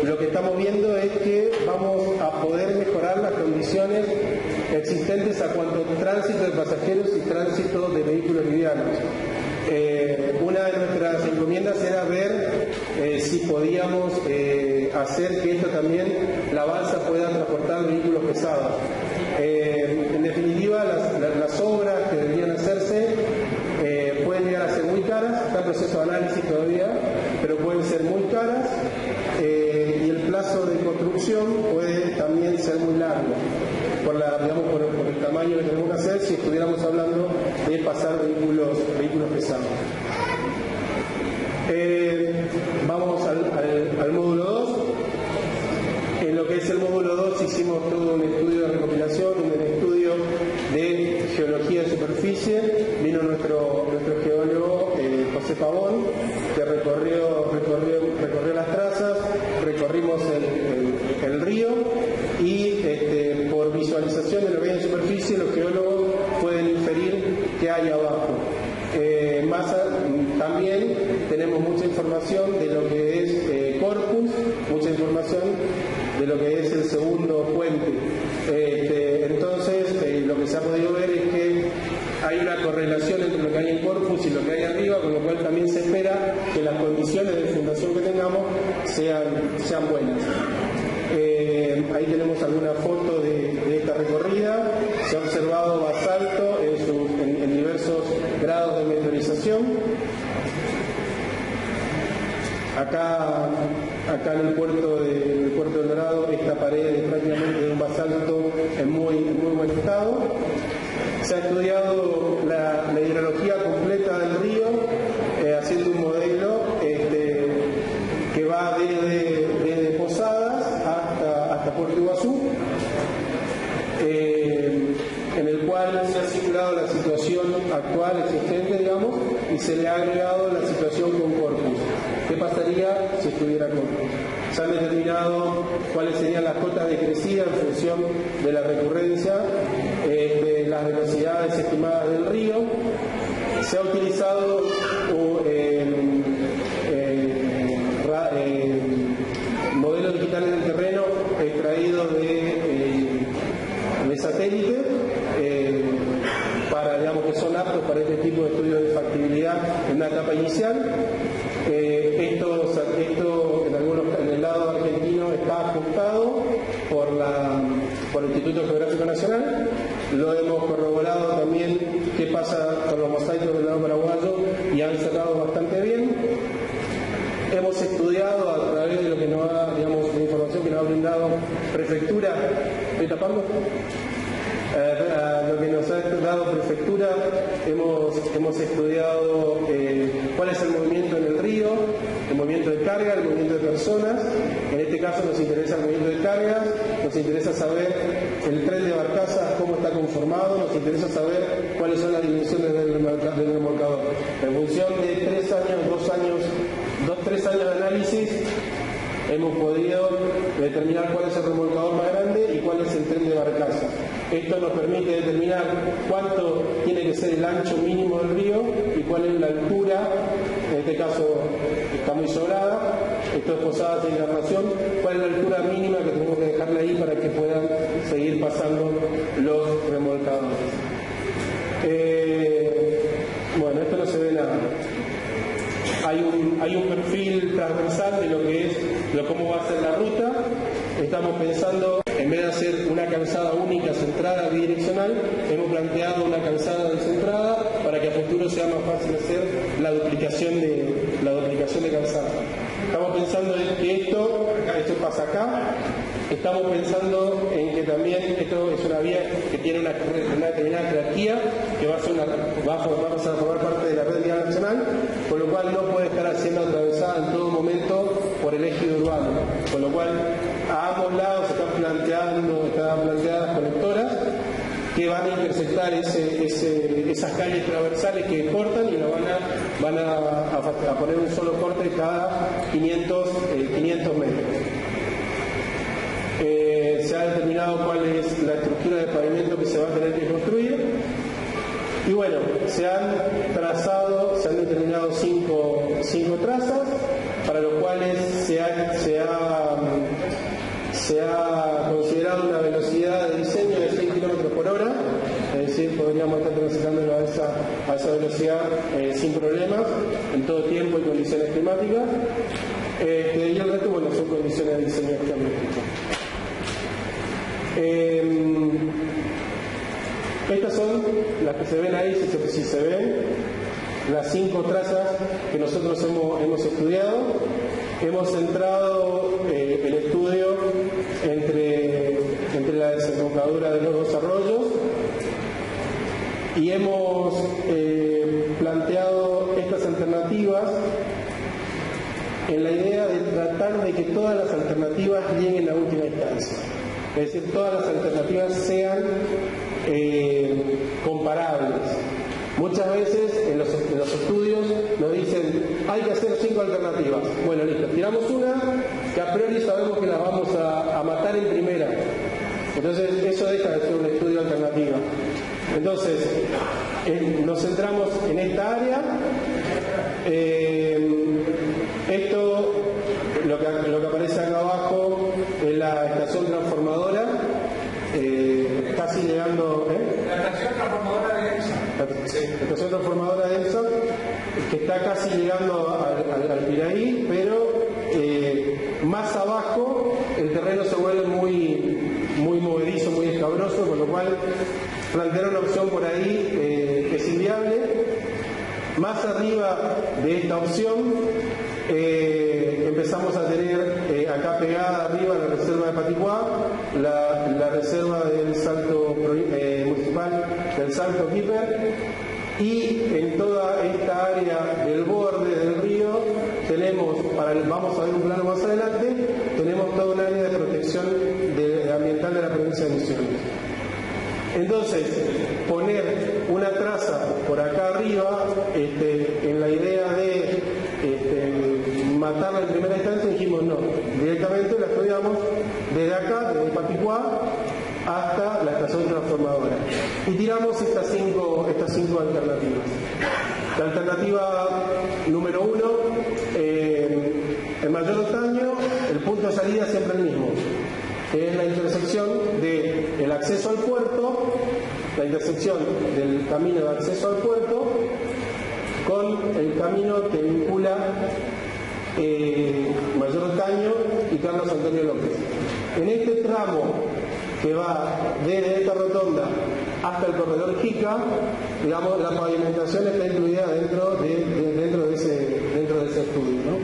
Lo que estamos viendo es que vamos a poder mejorar las condiciones existentes a cuanto tránsito de pasajeros y tránsito de vehículos livianos. Una de nuestras encomiendas era ver si podíamos hacer que esto también, la balsa pueda transportar vehículos pesados. En definitiva, las obras que deberían hacerse pueden llegar a ser muy caras, está en proceso de análisis todavía, pero pueden ser muy caras, y el plazo de construcción puede también ser muy largo por el tamaño que tenemos que hacer si estuviéramos hablando de pasar vehículos pesados. Vamos al módulo 2. En lo que es el módulo 2 hicimos todo un estudio de recopilación, un estudio de geología de superficie. Vino nuestro geólogo José Pavón, que recorrió las trazas, recorrimos el río y por visualización de lo que hay en superficie los geólogos pueden inferir qué hay abajo. También tenemos mucha información de lo que es Corpus, mucha información de lo que es el segundo puente. Entonces, lo que se ha podido ver es que hay una correlación entre lo que hay en Corpus y lo que hay arriba, con lo cual también se espera que las condiciones de fundación que tengamos sean buenas. Ahí tenemos alguna foto de esta recorrida. Se ha observado basalto en diversos grados de meteorización. Acá en el puerto del Dorado, esta pared es prácticamente de un basalto en muy buen estado. Se ha estudiado la hidrología completa del río, haciendo un modelo que va desde Posadas hasta Puerto Iguazú, en el cual se ha simulado la situación actual existente, digamos, y se le ha agregado la situación con Corpus. ¿Qué pasaría si estuviera Corpus? Se han determinado cuáles serían las cotas de crecida en función de la recurrencia, de las velocidades estimadas del río. Se ha utilizado modelos digitales del terreno extraídos de satélite, que son aptos para este tipo de estudios de factibilidad en una etapa inicial. Esto en el lado argentino está ajustado por el Instituto Geográfico Nacional. Lo hemos corroborado también qué pasa con los mosaicos del lado paraguayo y han cerrado bastante bien. Hemos estudiado a través de lo que nos ha, de información que nos ha brindado Prefectura. ¿Estoy tapando? Lo que nos ha dado Prefectura, hemos estudiado cuál es el movimiento en el río, el movimiento de carga, el movimiento de personas. En este caso nos interesa el movimiento de cargas, nos interesa saber el tren de barcazas, cómo está conformado, nos interesa saber cuáles son las dimensiones del remolcador. En función de 3 años de análisis, hemos podido determinar cuál es el remolcador más grande y cuál es el tren de barcaza. Esto nos permite determinar cuánto tiene que ser el ancho mínimo del río y cuál es la altura, en este caso está muy sobrada, esto es Posadas de Encarnación, cuál es la altura mínima que tenemos que dejarle ahí para que puedan seguir pasando los remolcadores. Bueno, esto no se ve nada. Hay un perfil transversal de lo que es cómo va a ser la ruta. Estamos pensando, en vez de hacer una calzada única centrada bidireccional, hemos planteado una calzada descentrada para que a futuro sea más fácil hacer la duplicación de calzada. Estamos pensando en que esto pasa acá. Estamos pensando en que también esto es una vía que tiene una determinada jerarquía, que va a pasar a formar parte de la red vial nacional, con lo cual no puede estar siendo atravesada en todo momento por el eje urbano. Con lo cual, a ambos lados están planteadas conectoras que van a intersectar esas calles transversales que cortan y lo van a poner un solo corte cada 500 metros. Se ha determinado cuál es la estructura de pavimento que se va a tener que construir y bueno, se han determinado cinco trazas para los cuales se ha considerado una velocidad de diseño de 6 km por hora, es decir, podríamos estar transitándolo a esa velocidad sin problemas en todo tiempo y condiciones climáticas, y el resto, bueno, son condiciones de diseño geométrico. Estas son las que se ven ahí, si se ven, las 5 trazas que nosotros hemos estudiado. Hemos centrado el estudio entre la desembocadura de los dos arroyos y hemos planteado estas alternativas en la idea de tratar de que todas las alternativas lleguen a última instancia. Es decir, todas las alternativas sean comparables. Muchas veces en los estudios nos dicen hay que hacer 5 alternativas. Bueno, listo, tiramos una que a priori sabemos que la vamos a matar en primera. Entonces eso deja de ser un estudio alternativa. Entonces nos centramos en esta área. Esto, lo que aparece acá abajo es la estación transformadora, casi llegando... La estación transformadora de EMSA. La estación transformadora de EMSA, que está casi llegando al Piraí, pero más abajo el terreno se vuelve muy movedizo, muy escabroso, con lo cual plantear una opción por ahí es inviable. Más arriba de esta opción empezamos a tener acá pegada arriba la reserva de Paticuá, la reserva del Salto municipal del Salto Quíper, y en toda esta área del borde del río tenemos, vamos a ver un plano más adelante, tenemos toda un área de protección ambiental de la provincia de Misiones. Entonces, poner una traza por acá arriba, en la idea de matarla en primera instancia, dijimos no, directamente la estudiamos desde acá, desde Paticuá, hasta la estación transformadora. Y tiramos estas cinco alternativas. La alternativa número 1, el mayor otaño, el punto de salida es siempre el mismo. Es la intersección del acceso al puerto, la intersección del camino de acceso al puerto con el camino que vincula Mayor Otaño y Carlos Antonio López. En este tramo que va desde esta rotonda hasta el corredor Jica, digamos, la pavimentación está incluida dentro de ese estudio, ¿no?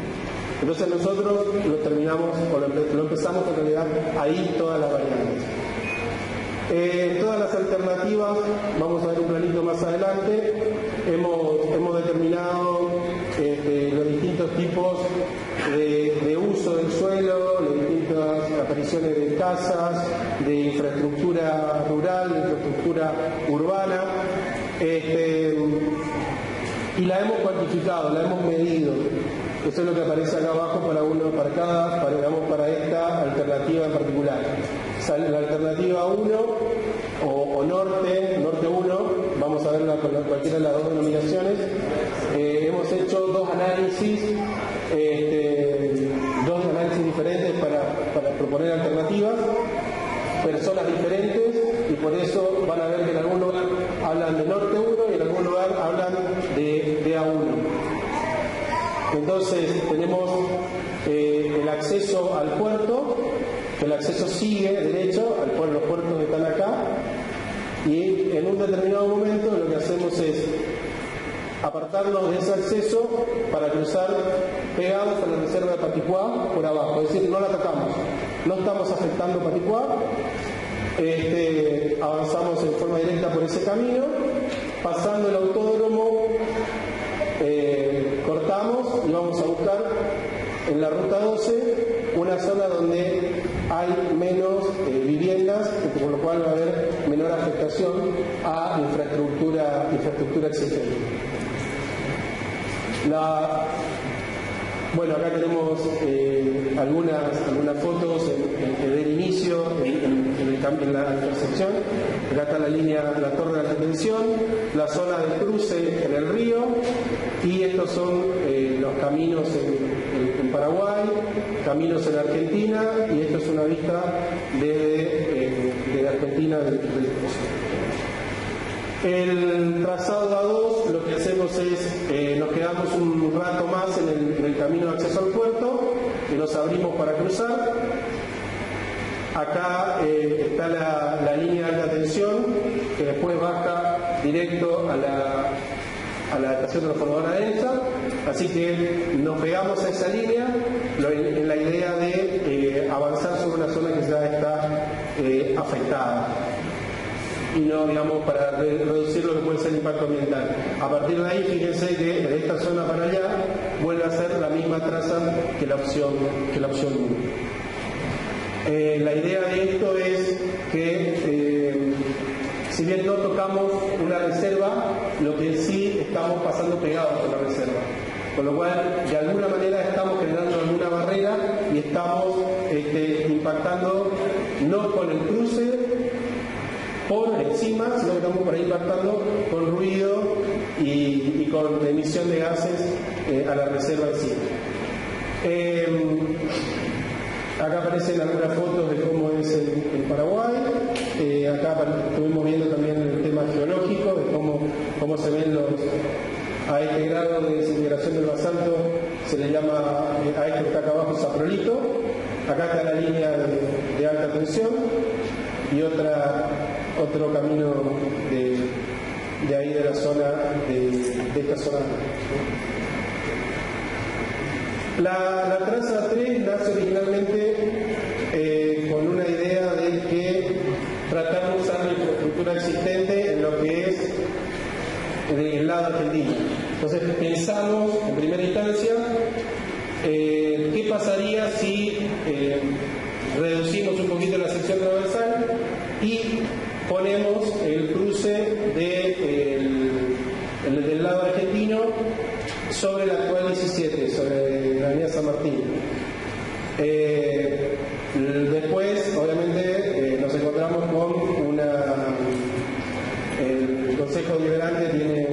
Entonces nosotros lo empezamos en realidad ahí todas las variantes. Todas las alternativas, vamos a ver un planito más adelante, hemos determinado los distintos tipos de uso del suelo, las distintas apariciones de casas, de infraestructura rural, de infraestructura urbana, y la hemos cuantificado, la hemos medido. Eso es lo que aparece acá abajo para esta alternativa en particular. La alternativa 1 o norte 1, vamos a verla con cualquiera de las dos denominaciones. Hemos hecho dos análisis diferentes para proponer alternativas, personas diferentes, y por eso van a ver que en algún lugar hablan de norte 1 y en algún lugar hablan de A1. Entonces tenemos el acceso al puerto, que el acceso sigue derecho a los puertos que están acá, y en un determinado momento lo que hacemos es apartarnos de ese acceso para cruzar pegados a la reserva de Paticuá por abajo, es decir, no la tocamos, no estamos afectando Paticuá, avanzamos en forma directa por ese camino, pasando el autódromo, cortamos y vamos a buscar en la ruta 12 una zona donde hay menos viviendas, por lo cual va a haber menor afectación a infraestructura existente. Bueno, acá tenemos algunas fotos del inicio en la intersección. Acá está la torre de alta tensión, la zona de cruce en el río, y estos son los caminos en Paraguay, caminos en Argentina, y esto es una vista de Argentina del cruce. El trazado A2, lo que hacemos es, nos quedamos un rato más en el camino de acceso al puerto, y nos abrimos para cruzar. Acá está la línea de alta tensión, que después baja directo a la estación transformadora de ENSA, así que nos pegamos a esa línea en la idea de avanzar sobre una zona que ya está afectada, y no, digamos, para reducir lo que puede ser el impacto ambiental. A partir de ahí, fíjense que de esta zona para allá vuelve a ser la misma traza que la opción 1. La idea de esto es que, si bien no tocamos una reserva, lo que sí estamos pasando pegados con la reserva, con lo cual de alguna manera estamos generando alguna barrera y estamos impactando no con el cruce por encima, sino que estamos por ahí impactando con ruido y con emisión de gases a la reserva en sí. Acá aparecen algunas fotos de cómo es el Paraguay. Acá estuvimos viendo también el tema geológico, de cómo se ven a este grado de desintegración del basalto, se le llama, a esto que está acá abajo, saprolito. Acá está la línea de alta tensión y otro camino de ahí de la zona, de esta zona. La traza 3 nace originalmente con una idea de que tratar de usar la infraestructura existente en lo que es del lado argentino. Entonces pensamos en primera instancia qué pasaría si reducimos un poquito la sección transversal y ponemos el cruce del lado argentino sobre la actual 17, sobre la avenida San Martín. Después, obviamente, nos encontramos con el Consejo Deliberante tiene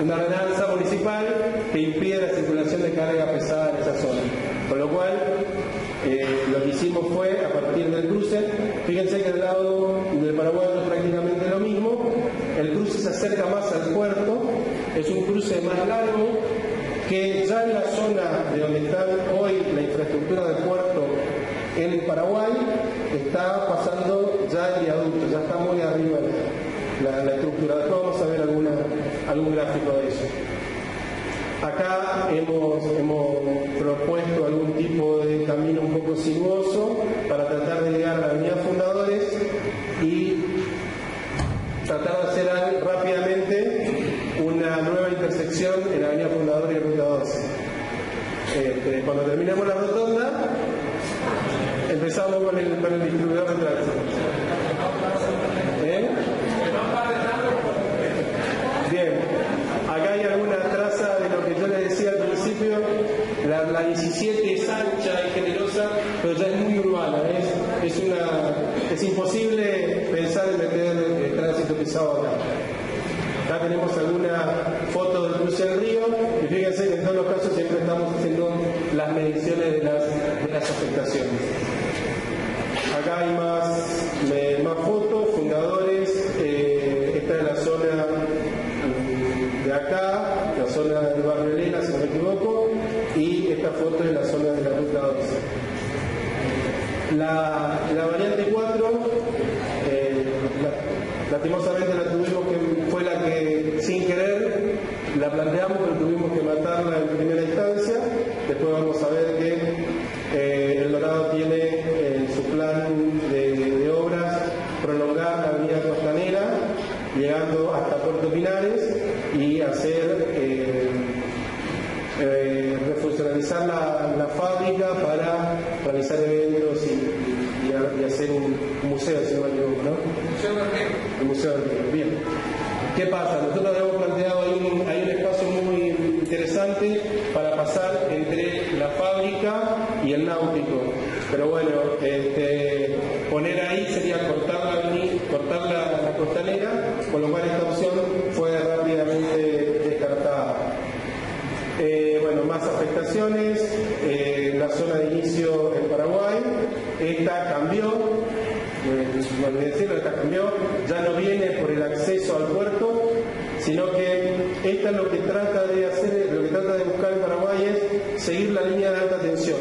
una ordenanza municipal que impide la circulación de carga pesada en esa zona. Con lo cual, lo que hicimos fue, a partir del cruce, fíjense que al lado del Paraguay es prácticamente lo mismo, el cruce se acerca más al puerto, es un cruce más largo, que ya en la zona de donde está hoy la infraestructura del puerto en Paraguay, está pasando ya el viaducto, ya está muy arriba la estructura. Después vamos a ver algún gráfico de eso. Acá hemos propuesto algún tipo de camino un poco sinuoso para tratar de llegar a la avenida Fundadores y tratar de hacer rápidamente una nueva intersección en la avenida Fundadores y ruta 12. Cuando terminemos la rotonda, empezamos con el distribuidor de tránsito. Bien, acá hay alguna traza de lo fotos del cruce del río, y fíjense que en todos los casos siempre estamos haciendo las mediciones de las afectaciones. Acá hay más fotos, fundadores. Esta es la zona de acá, la zona del barrio Elena, si no me equivoco, y esta foto es la zona de la ruta 12. La variante 4, lastimosamente la tuvimos que, fue la que sin querer la planteamos, pero tuvimos que matarla en primera instancia. Después vamos a ver que El Dorado tiene en su plan de obras prolongar la avenida Costanera, llegando hasta Puerto Pinares, y hacer refuncionalizar la fábrica para realizar eventos y hacer un museo, si no me equivoco, ¿no? El Museo del Río. Bien. ¿Qué pasa? Nosotros hemos planteado hay un espacio muy interesante para pasar entre la fábrica y el náutico. Pero bueno, poner ahí sería cortar la costanera, con lo cual esta opción fue rápidamente descartada. Bueno, más afectaciones, la zona de inicio en Paraguay, esta cambió, no olvidé decirlo, esta cambió, ya no viene por el acceso al puerto, sino que esta lo que trata de hacer, lo que trata de buscar en Paraguay es seguir la línea de alta tensión.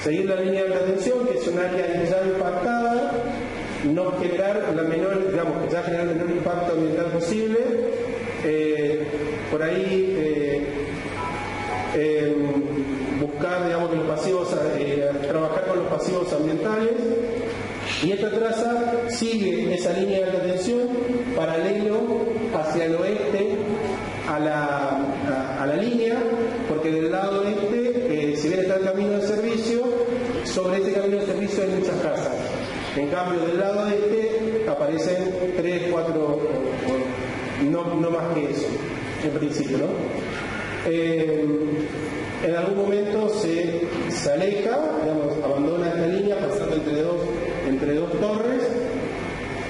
Seguir la línea de alta tensión, que es un área ya impactada, no generar la menor, digamos, que ya generar el menor impacto ambiental posible, por ahí buscar, digamos, que los pasivos, trabajar con los pasivos ambientales, y esta traza sigue esa línea de alta tensión paralelo hacia el oeste a la línea, porque del lado este, si bien está el camino de servicio, sobre ese camino de servicio hay muchas casas. En cambio, del lado este aparecen 3, 4, no más que eso, en principio, ¿no? En algún momento se aleja, digamos, abandona esta línea pasando entre dos torres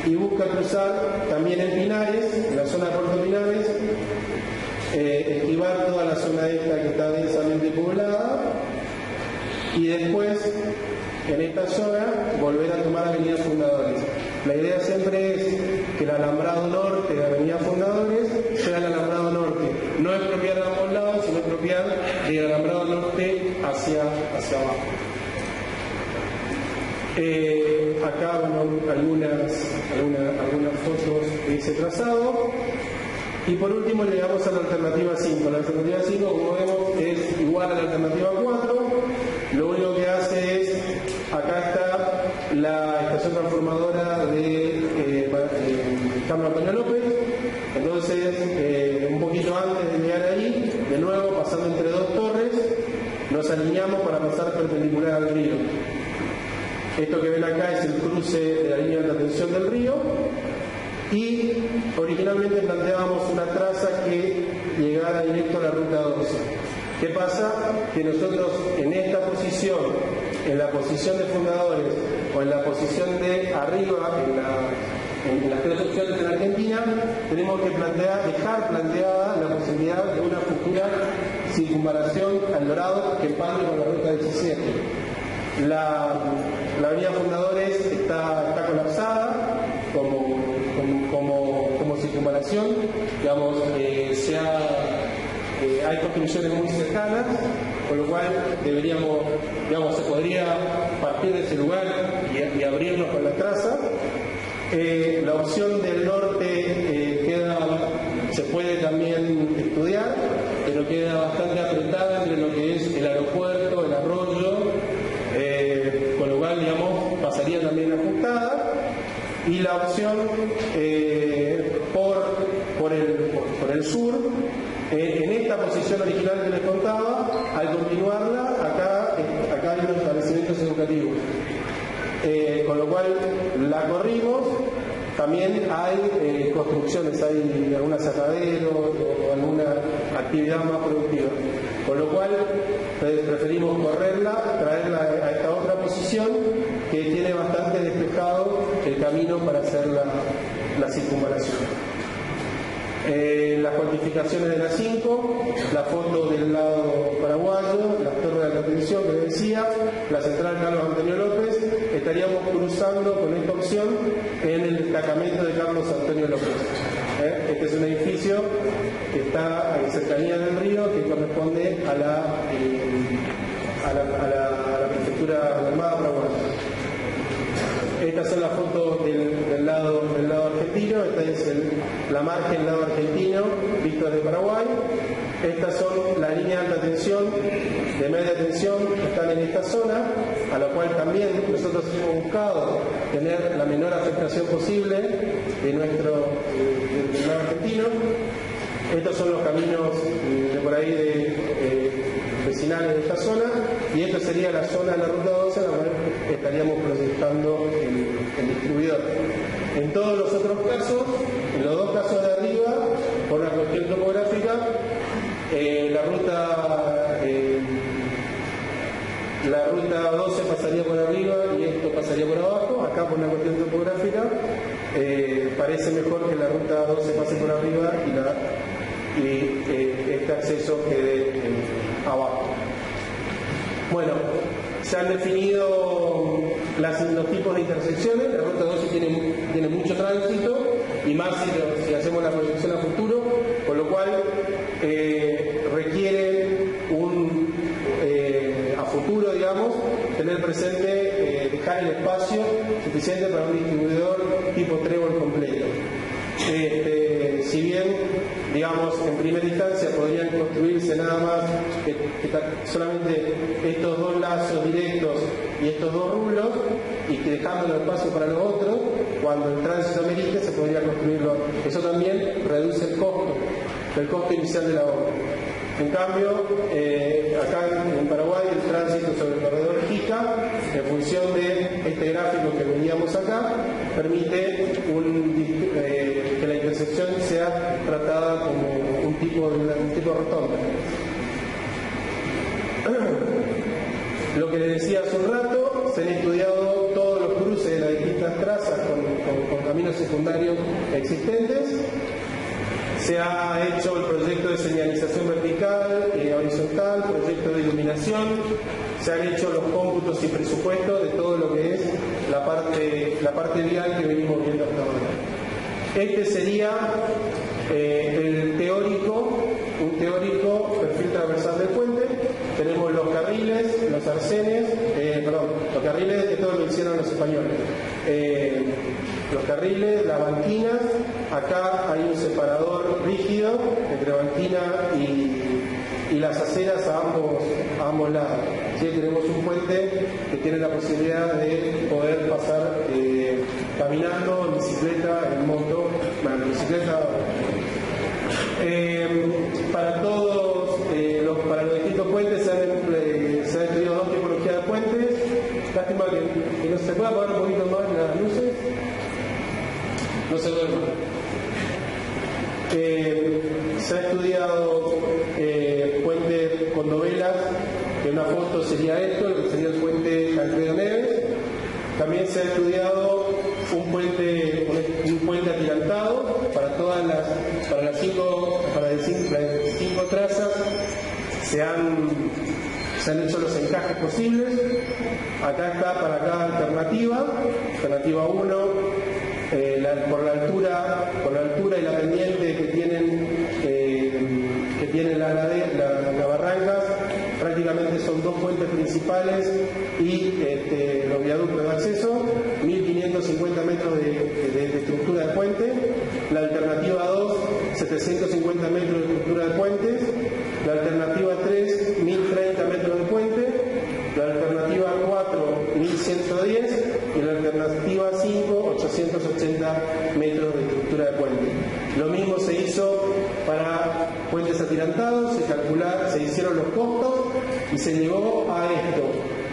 y busca cruzar también en Pinares, en la zona de Puerto Pinares, esquivar toda la zona esta que está densamente poblada, y después en esta zona volver a tomar Avenida Fundadores. La idea siempre es que el alambrado norte de Avenida Fundadores sea el alambrado norte, no expropiar a ambos lados, sino expropiar el alambrado norte hacia abajo. Acá, bueno, algunas fotos de ese trazado. Y por último llegamos a la alternativa 5. La alternativa 5, como vemos, es igual a la alternativa 4. Lo único que hace es, acá está la estación transformadora de Cámara Antonio López. Entonces, un poquito antes de llegar ahí, de nuevo, pasando entre dos torres, nos alineamos para pasar perpendicular al río. Esto que ven acá es el cruce de la línea de alta tensión del río, y originalmente planteábamos una traza que llegara directo a la ruta 12. ¿Qué pasa? Que nosotros en esta posición, en la posición de fundadores o en la posición de arriba, en las tres opciones de la Argentina, tenemos que dejar planteada la posibilidad de una futura circunvalación al Dorado que empalme con la ruta 17. La avenida Fundadores está colapsada como circunvalación, digamos, hay construcciones muy cercanas, con lo cual deberíamos, digamos, se podría partir de ese lugar y abrirnos con la traza. La opción del norte se puede también estudiar, pero queda bastante apretada entre lo que es el aeropuerto, el arroyo, con lo cual, digamos, pasaría también ajustada. Y la opción por el sur, en esta posición original que les contaba, al continuarla, acá hay unos establecimientos educativos. Con lo cual la corrimos. También hay construcciones, hay algún aserradero o alguna actividad más productiva. Con lo cual preferimos correrla, traerla a esta otra posición que tiene bastante despejado el camino para hacer la circunvalación. Las cuantificaciones de la 5, la foto del lado paraguayo, las torres de alta tensión que les decía, la central Carlos Antonio López, estaríamos cruzando con esta opción en el destacamento de Carlos Antonio López. Este es un edificio que está en cercanía del río, que corresponde a la prefectura de la Armada paraguaya. Estas son las fotos del lado argentino. Esta es la margen del lado argentino visto desde Paraguay. Estas son las líneas de alta tensión, de media tensión, que están en esta zona, a la cual también nosotros hemos buscado tener la menor afectación posible de nuestro lado argentino. Estos son los caminos de por ahí vecinales de esta zona, y esto sería la zona de la ruta 12 en la cual estaríamos proyectando el distribuidor. En todos los otros casos, en los dos casos de arriba, por una cuestión topográfica, la ruta 12 pasaría por arriba y esto pasaría por abajo. Acá, por una cuestión topográfica, parece mejor que la ruta 12 pase por arriba y este acceso quede abajo. Bueno, se han definido los tipos de intersecciones. La ruta 12 tiene mucho tránsito, y más si hacemos la proyección a futuro, con lo cual requiere a futuro, digamos, tener presente, dejar el espacio suficiente para un distribuidor tipo trébol completo. Si bien, digamos, en primera instancia podrían construirse nada más solamente estos dos lazos directos y estos dos rulos, y que dejando el espacio para los otros, cuando el tránsito amerite se podría construirlo. Eso también reduce el costo inicial de la obra. En cambio, acá en Paraguay, el tránsito sobre el corredor Jica, en función de este gráfico que veníamos acá, permite que la intersección sea tratada como un tipo de rotonda. Lo que les decía hace un rato, se han estudiado todos los cruces de las distintas trazas con caminos secundarios existentes. Se ha hecho el proyecto de señalización vertical y horizontal, proyecto de iluminación, se han hecho los cómputos y presupuestos de todo lo que es la parte vial que venimos viendo hasta ahora. Este sería un teórico perfil transversal del puente. Tenemos los carriles, los arcenes, los carriles, esto lo hicieron los españoles. Los carriles, las banquinas, acá hay un separador rígido entre banquina y las aceras a ambos lados. ¿Sí? Tenemos un puente que tiene la posibilidad de poder pasar caminando, en bicicleta, en moto, en bicicleta. Para los distintos puentes se han estudiado dos tipologías de puentes. Lástima que no se pueda apagar un poquito más las luces. No se duerma. Se ha estudiado puentes con dovelas, que una foto sería esto, lo que sería el puente Tancredo Neves. También se ha estudiado un puente atirantado para las cinco trazas. Se han hecho los encajes posibles. Acá está para cada alternativa 1, por la altura y la pendiente que tienen la barranca, prácticamente son dos puentes principales y los viaductos de acceso, 1550 metros de estructura de puente. La alternativa 2, 750 metros de estructura de puentes. La alternativa 3, 1030 metros de puente. La alternativa 4, 1110. Y la alternativa 5, 880 metros de estructura de puente. Lo mismo se hizo para puentes atirantados, se hicieron los costos y se llegó a esto.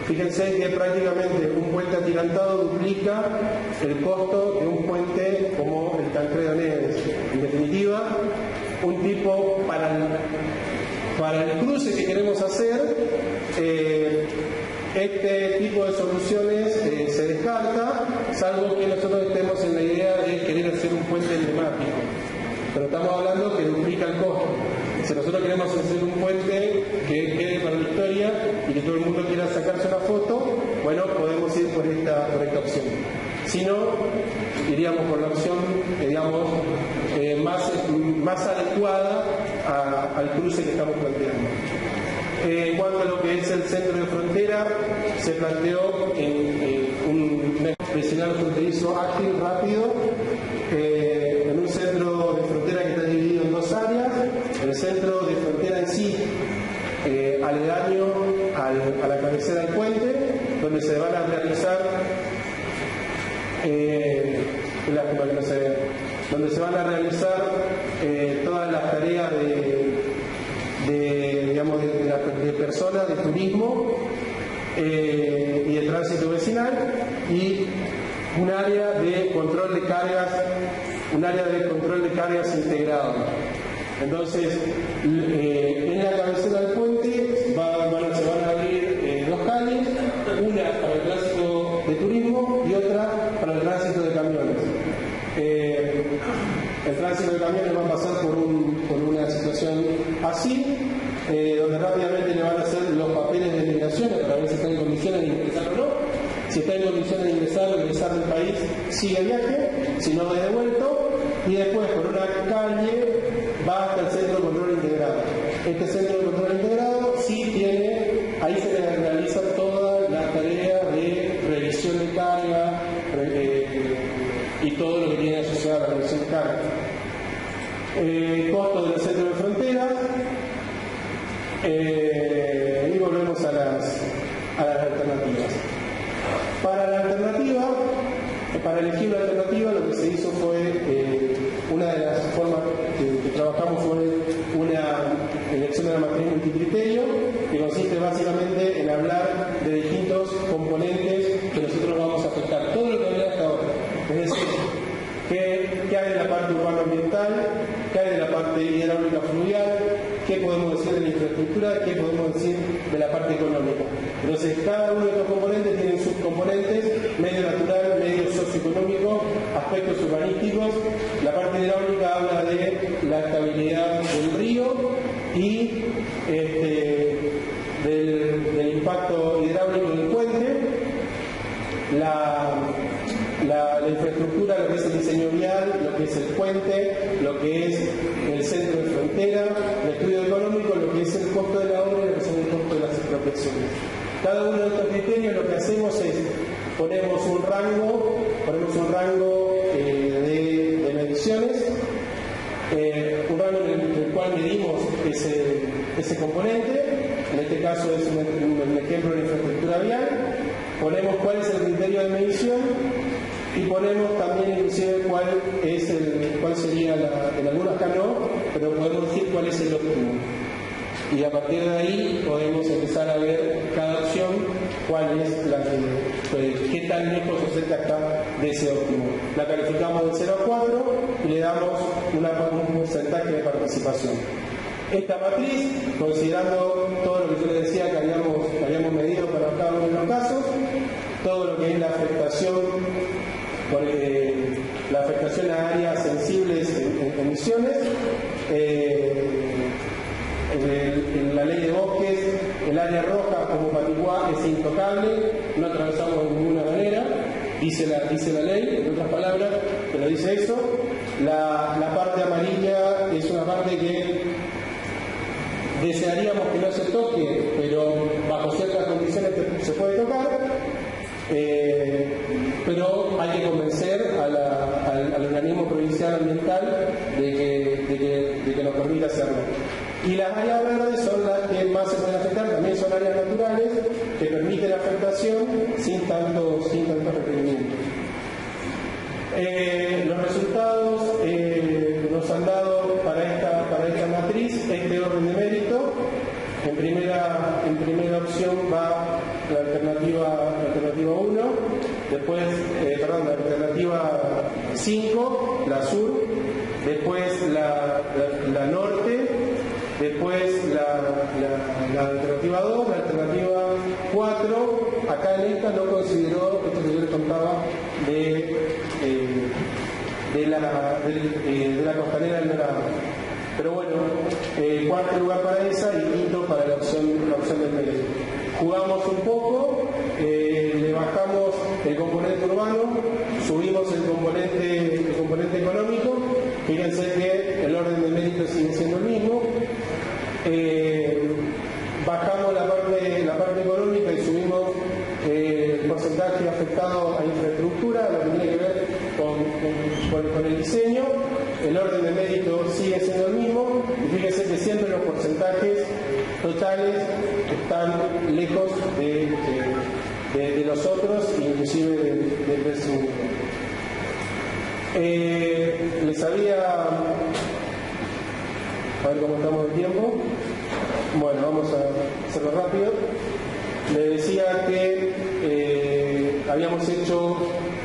Fíjense que prácticamente un puente atirantado duplica el costo de un puente como el Tancredo Neves. En definitiva, un tipo para el cruce que queremos hacer, este tipo de soluciones se descarta, salvo que nosotros estemos en la idea de querer hacer un puente emblemático. pero estamos hablando que duplica el costo. Si nosotros queremos hacer un puente que quede para la historia y que todo el mundo quiera sacarse una foto, bueno, podemos ir por esta opción. Si no, iríamos por la opción, digamos, más adecuada al cruce que estamos planteando. En cuanto a lo que es el centro de frontera, se planteó un vecinal fronterizo ágil, rápido, en un centro de frontera que está dividido en dos áreas. El centro de frontera en sí, aledaño a la cabecera del puente, donde se van a realizar todas las tareas de personas, de turismo y de tránsito vecinal, y un área de control de cargas integrado. Entonces, en la cabecera del puente se van a abrir dos calles, una para el tránsito de turismo y otra para el tránsito de camiones. El tránsito de camiones va a pasar por una situación así, donde rápidamente le van a hacer los papeles de migración para ver si está en condiciones de ingresar o no. Si está en condiciones de ingresar o egresar del país, sigue viaje, si no es devuelto, y después por una calle va hasta el centro de control integrado. Este centro de control integrado ahí se le realiza toda la tarea de revisión de carga y todo lo que tiene asociado a la revisión de carga. Costo del centro de frontera, y volvemos a las alternativas. Para elegir la alternativa, lo que se hizo fue, una de las formas que trabajamos fue una elección de la matriz multicriterio, que consiste básicamente en hablar de distintos componentes que nosotros vamos a afectar, todo lo que había hasta ahora. Es decir, ¿qué hay de la parte urbano-ambiental? ¿Qué hay de la parte hidráulica fluvial? ¿Qué podemos decir de la infraestructura? ¿Qué podemos decir de la parte económica? Entonces, cada uno de estos componentes tiene subcomponentes: medio natural, medio socioeconómico, aspectos urbanísticos. La parte hidráulica habla de la estabilidad del río y del impacto hidráulico del puente. La infraestructura, lo que es el diseño vial, lo que es el puente, lo que es el centro de frontera, el estudio económico, lo que es el costo de la obra y lo que es el costo de las expropiaciones. Cada uno de estos criterios lo que hacemos es ponemos un rango de mediciones, un rango en el cual medimos ese componente. En este caso es un ejemplo de infraestructura vial. Ponemos cuál es el criterio de medición y ponemos también inclusive cuál sería en algunos acá no, pero podemos decir cuál es el óptimo. Y a partir de ahí podemos empezar a ver cada opción cuál es qué tan lejos o cerca está de ese óptimo. La calificamos de 0 a 4 y le damos un porcentaje de participación. Esta matriz, considerando todo lo que yo les decía que habíamos medido para cada uno de los casos, todo lo que es la afectación a áreas sensibles en emisiones, en la ley de bosques, el área roja como Patiguá es intocable, no atravesamos de ninguna manera, dice la ley, en otras palabras, pero dice eso. La parte amarilla es una parte que desearíamos que no se toque, pero bajo ciertas condiciones se puede tocar, pero hay que convencer al organismo provincial ambiental de que nos permita hacerlo. Y las áreas verdes son las que más se pueden afectar, también son áreas naturales que permiten la afectación sin tantos requerimientos. Los resultados nos han dado para esta matriz este orden de mérito. En primera opción va la alternativa 1, después, la alternativa 5, la sur, después la norte, después la alternativa 2, la alternativa 4. Acá en esta no consideró esto que yo les contaba de de la Costanera del Dorado. Pero bueno, cuarto lugar para esa y quinto para la opción del medio. Jugamos un poco, le bajamos el componente urbano, subimos el componente económico. Fíjense que el orden de mérito sigue siendo el mismo. Bajamos la parte económica y subimos el porcentaje afectado a infraestructura, lo que tiene que ver con el diseño. El orden de mérito sigue siendo el mismo y fíjense que siempre los porcentajes totales están lejos de los otros, inclusive del presupuesto. Les había... A ver cómo estamos de tiempo. Bueno, vamos a hacerlo rápido. Les decía que habíamos hecho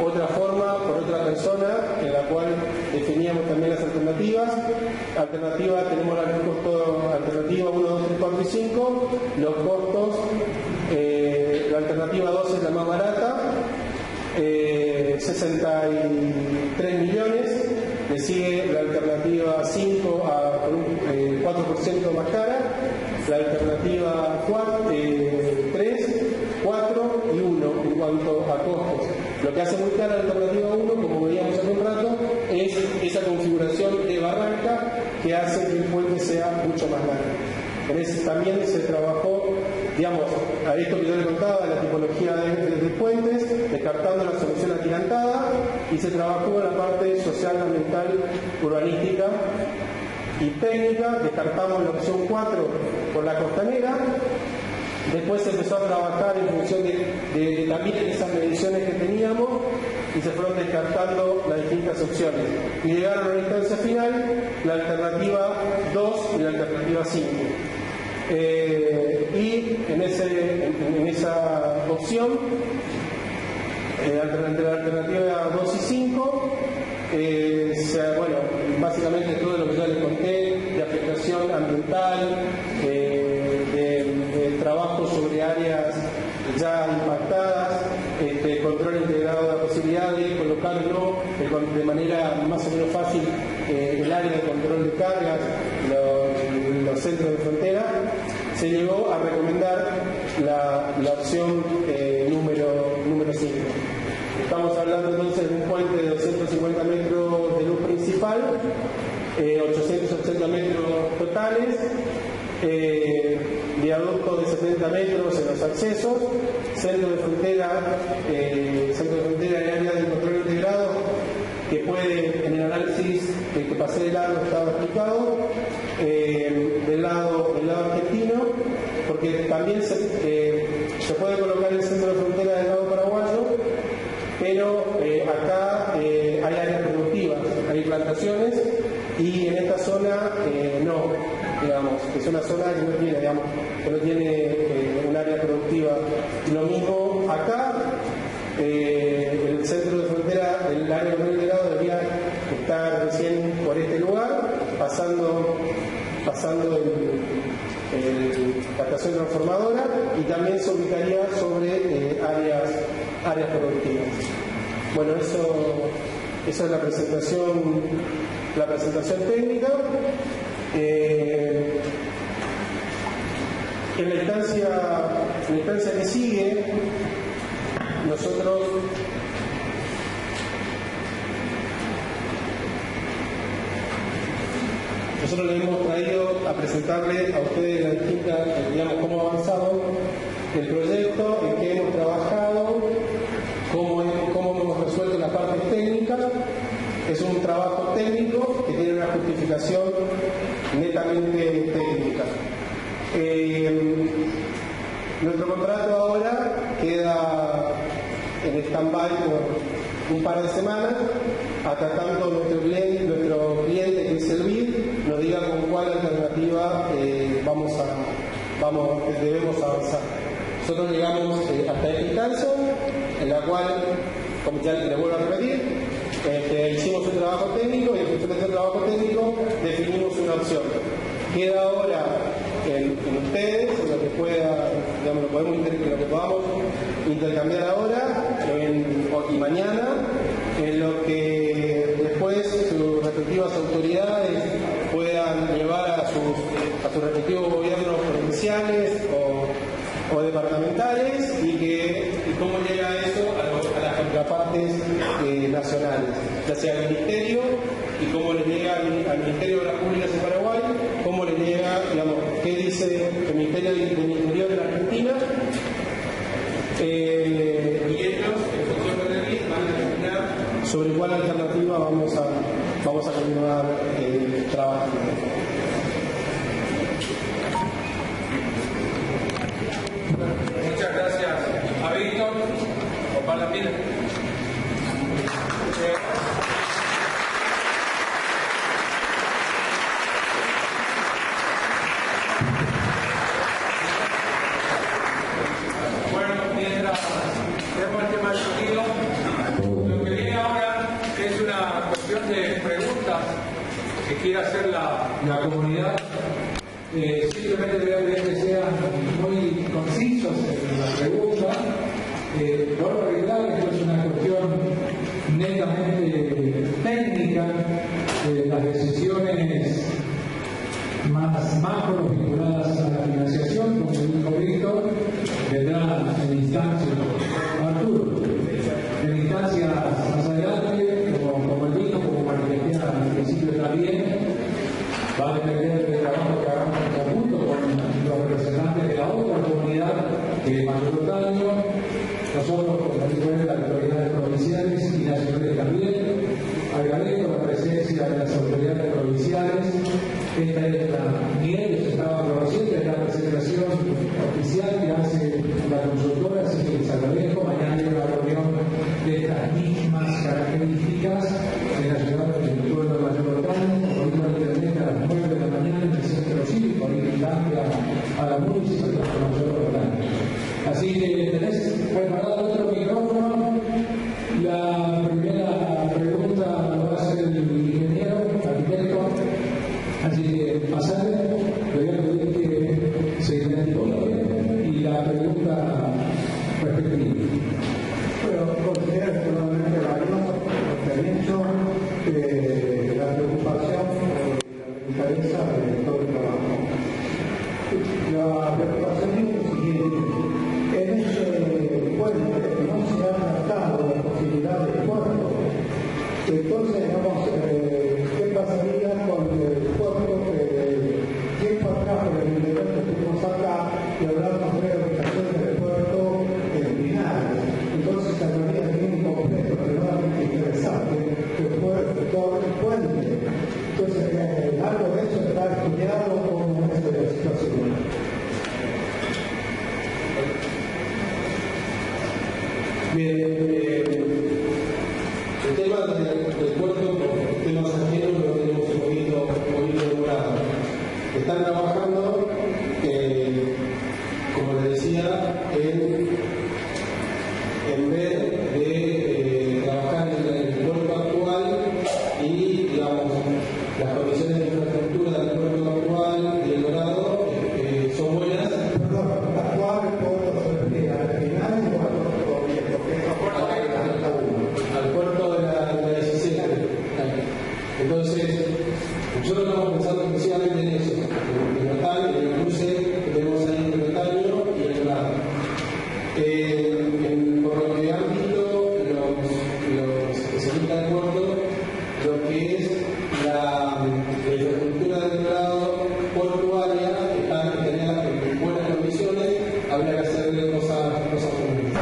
otra forma por otra persona en la cual definíamos también las alternativas. Tenemos los costos, alternativa 1, 2, 3, 4 y 5. Los costos, la alternativa 2 es la más barata, 63 millones. Le sigue la alternativa 5 con un 4% más cara, la alternativa 3, 4 y 1 en cuanto a costos. Lo que hace muy cara la alternativa 1, como veíamos hace un rato, es esa configuración de barranca que hace que el puente sea mucho más largo. También se trabajó, digamos, a esto que yo les contaba, la tipología de puentes, descartando la solución atirantada, y se trabajó la parte social, ambiental, urbanística y técnica. Descartamos la opción 4 por la costanera. Después se empezó a trabajar en función de también esas mediciones que teníamos y se fueron descartando las distintas opciones. Y llegaron a la instancia final la alternativa 2 y la alternativa 5. Y en esa opción, entre la alternativa 2 y 5, básicamente todo lo que ya les conté, de afectación ambiental, de trabajo sobre áreas ya impactadas, control integrado de la posibilidad de colocarlo de manera más o menos fácil el área de control de cargas, los centros de frontera. Se llegó a recomendar la opción número 5. Estamos hablando entonces de un puente de 250 metros de luz principal, 880 metros totales, viaducto de 70 metros en los accesos, centro de frontera en área de control integrado, que puede, en el análisis que pasé de largo estaba explicado, del lado argentino, porque también se puede colocar el centro de frontera del lado paraguayo, pero acá hay áreas productivas, hay plantaciones, y en esta zona no, digamos, es una zona que no tiene un área productiva. Lo mismo acá, el centro de frontera, el área de integrado debería estar recién por este lugar, pasando la estación transformadora, y también se ubicaría sobre áreas productivas. Bueno, eso es la presentación técnica. En la instancia que sigue, nosotros le hemos traído a presentarle a ustedes la distinta, cómo ha avanzado el proyecto, en qué hemos trabajado, cómo hemos resuelto las partes técnicas. Es un trabajo técnico que tiene una justificación netamente técnica. Nuestro contrato ahora queda en stand-by por un par de semanas, hasta tanto nuestro cliente, que es el BID, nos diga con cuál alternativa debemos avanzar. Nosotros llegamos hasta esta instancia, en la cual, como ya les vuelvo a repetir, hicimos un trabajo técnico, y en función de ese trabajo técnico definimos una opción. Queda ahora en ustedes, en lo que pueda, lo que podamos intercambiar ahora y mañana, en lo que después respectivos gobiernos provinciales o departamentales y cómo llega eso a las contrapartes nacionales, ya sea al Ministerio y cómo le llega al Ministerio de Obras Públicas en Paraguay, cómo le llega, digamos, qué dice el Ministerio del Interior de la Argentina, y ellos, en función de la ley, van a determinar sobre cuál alternativa vamos a continuar trabajando. Muchas gracias a Víctor. Ojalá pila. Bueno, mientras tenemos el tema discutido, lo que viene ahora es una cuestión de preguntas que quiere hacer la comunidad. Simplemente voy a pedir que sean muy concisos en la pregunta. Lo arreglar, esto es una cuestión netamente técnica. Las decisiones más macro vinculadas a la financiación, como dijo Víctor, vendrán en instancias, Arturo, en instancias más adelante, como él dijo, como manifesté al principio también, va a depender del trabajo que hagamos en conjunto con los representantes de la otra comunidad que es mayoritario, nosotros como dijo él, las autoridades provinciales y nacionales también. Agradezco la presencia de las autoridades provinciales. Esta es ni ellos estaban conociendo, es la presentación oficial que hace la consultora, así que les agradezco. Mañana hay una reunión de estas mismas características en la ciudad del pueblo de Mayoritario, por internet a las 9 de la mañana en el centro cívico, invitando a la municipalidad de Mayoritario. Así que tenés preparado otro micrófono. La primera pregunta lo va a hacer el ingeniero, arquitecto. Así que pasarle, le voy a pedir que se identifique y la pregunta respectiva. Bueno, considero totalmente valioso lo que ha dicho, la preocupación y la delicadeza de todo el trabajo. La preocupación es lo siguiente: en ese puente no se ha tratado la posibilidad de puerto. Entonces, digamos, ¿qué pasaría con el puerto que tiempo atrás, por el interior que estuvimos acá y hablamos de ubicaciones del puerto en Linares? Entonces, se hablaría de un complejo realmente interesante que fue todo el puente. Entonces, algo de eso está estudiado como es la situación. Bien, el tema del puerto, por temas ajenos, lo tenemos un poquito demorado. Están trabajando, como les decía, en vez de trabajar en el puerto actual y, digamos, las condiciones de infraestructura del puerto actual y el Dorado son buenas. Perdón, actual el puerto se refiere al terminal o al puerto de la 17. Entonces, nosotros estamos pensando especialmente en eso, en Natal, en el cruce que tenemos ahí entre Nataño y el Dorado. Por lo que han visto los especialistas del puerto, lo que es la infraestructura del Dorado portuaria está en buenas condiciones, habría que hacerle cosas comunes.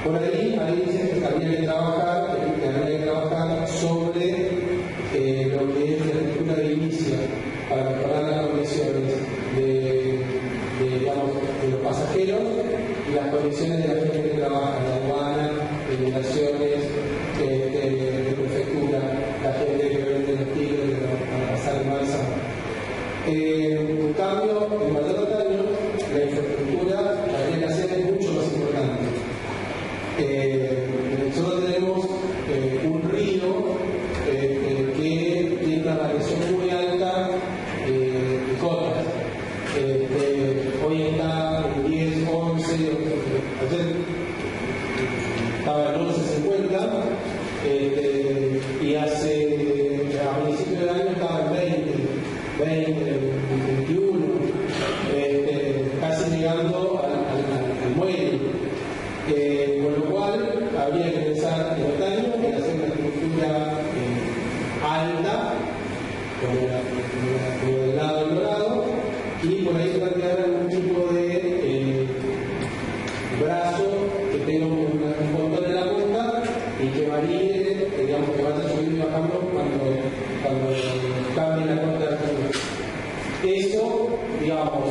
Por ahí dicen que habría que trabajar sobre lo que es la estructura de inicio para mejorar las condiciones de los pasajeros y las condiciones de la gente que trabaja en la aduana, en migraciones, de prefectura, la gente que vende los tigres para pasar el mar en cambio, en Mayoritario, la infraestructura la que hacer es mucho más importante. Nosotros tenemos un río que tiene una variación muy alta de cotas. Hoy está en 10, 11, ayer estaba en 11.50 y a principios de año estaba en 20, 21. casi llegando al muelle. Con lo cual habría que pensar en otaño en hacer una estructura alta, como del lado del Dorado, y por ahí plantear algún tipo de brazo que tenga un montón en la punta y que varíe, digamos, que vaya subiendo y bajando cuando cambie la punta de la curva. Eso, digamos,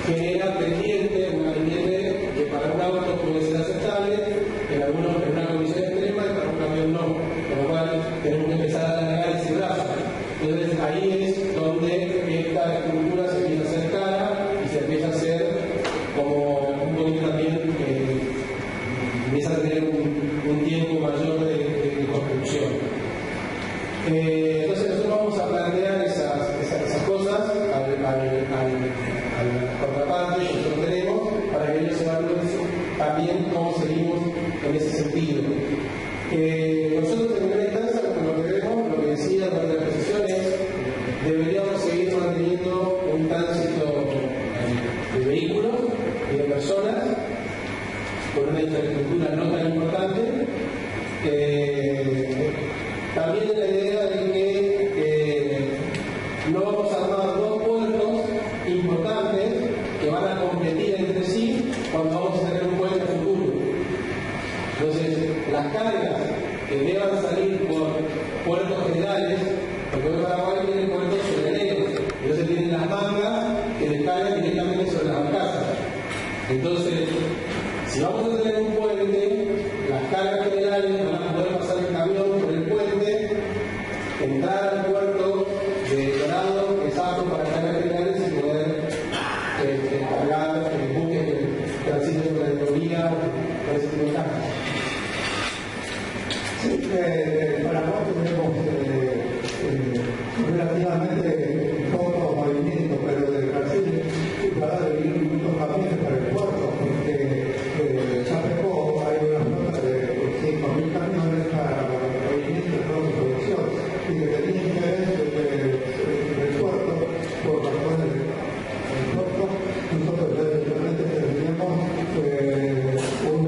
genera una pendiente que para un auto puede ser aceptable, en una condición extrema y para un camión no, con lo cual tenemos que empezar a alargar ese brazo. Entonces ahí es donde esta estructura se empieza a hacer cara y se empieza a hacer como un poquito también, empieza a tener un tiempo mayor de construcción. Entonces nosotros vamos a plantear esas cosas al contraparte que nosotros tenemos para que ellos evalúen también cómo seguimos en ese sentido. Nosotros en primera instancia, lo que vemos, lo que decía durante la exposición es deberíamos seguir manteniendo un tránsito de vehículos y de personas con una infraestructura no tan importante. También la idea de que no vamos a armar dos puertos importantes que van a competir entre sí cuando vamos a tener un puente futuro. Entonces, las cargas que deban salir por puertos generales, porque hoy Paraguay tiene puertos soleneros, entonces tienen las mangas que descargan directamente sobre las barcazas. Entonces, si vamos a tener un puente, las cargas generales van a poder pasar el camión por el puente, entrar al puerto de Dorado, que es apto para cargas generales y poder cargar buques que transiten por la hidrovía por ese tipo de cargas. Sí, para nosotros tenemos relativamente poco movimiento, pero de Brasil va a venir muchos camiones para el puerto, porque Chapecó hay una flota de 5.000 camiones para el movimiento de toda su producción y que tenía interés del puerto por razón del puerto. Nosotros realmente tendríamos un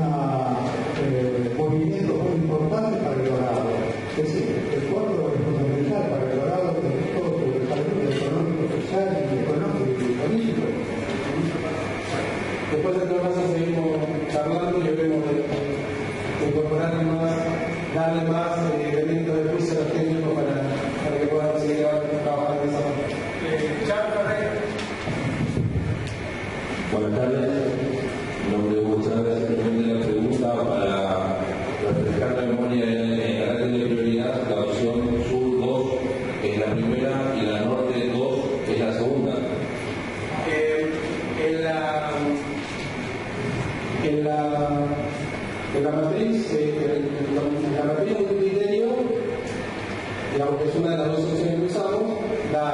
movimiento muy importante para el Dorado. Es decir, el puerto es fundamental para el Dorado de todo su desarrollo económico, social y económico y político. Después de todo eso seguimos charlando y vemos de incorporar más, darle más elementos de juicio a los técnicos para que puedan seguir trabajando en esa parte. Buenas tardes. Mi nombre es Hugo Chávez. Simplemente la pregunta para refrescar la memoria en carácter de prioridad, la opción sur 2 es la primera y la norte 2 es la segunda. En la matriz de un criterio, digamos que es una de las dos opciones que usamos, da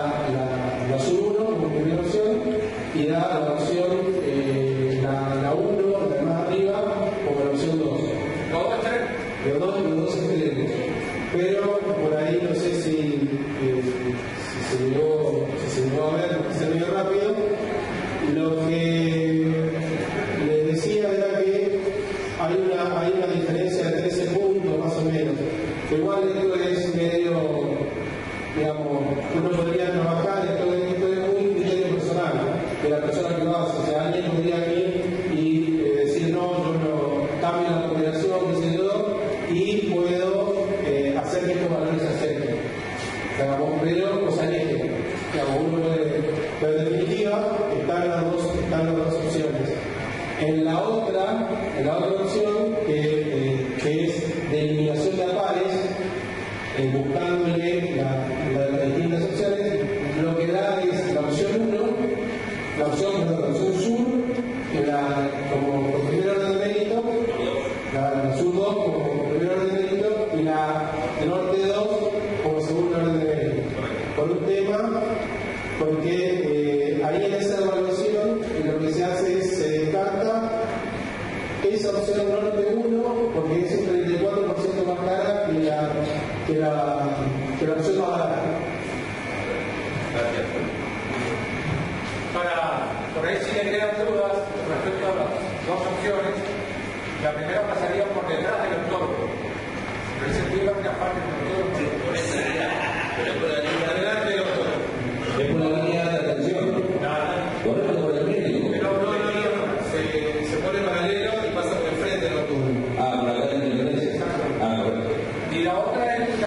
la opción 1 como primera opción y da la opción la 1, la más arriba, como la opción 2. Los dos extremos. Pero por ahí no sé si se llegó a ver, se vio rápido. Lo que les decía era que hay una diferencia de 13 puntos más o menos. Igual esto es medio, digamos, uno podría trabajar, esto es muy criterio personal de la persona que lo hace. O sea, alguien podría venir y decir, no, yo no cambio la combinación, qué sé yo, y puedo hacer que estos valores se acerquen. Pero, o sea, uno puede, pero en definitiva están las dos opciones. En la otra opción, que es de eliminación de pares, buscándole las distintas opciones, lo que da es la opción 1, la opción sur, como por primer orden de mérito, la sur 2 como primer orden de mérito y la norte 2 como segundo orden de mérito. Por un tema, porque ahí en esa evaluación lo que se hace es se descarta esa opción norte 1 porque es un 34% más cara que la opción más barata. Gracias. Para por ahí si le quedan dudas respecto a las dos opciones, la primera pasaría por detrás del octógono. Pero ese sentido que aparte del octógono. Por esa área, pero es por la línea adelante del octógono. Es por la línea de atención. Por eso por el medio. Pero no, se pone paralelo y pasa por el frente del octógono. Ah, por acá en la diferencia. Ah, correcto. Y la otra es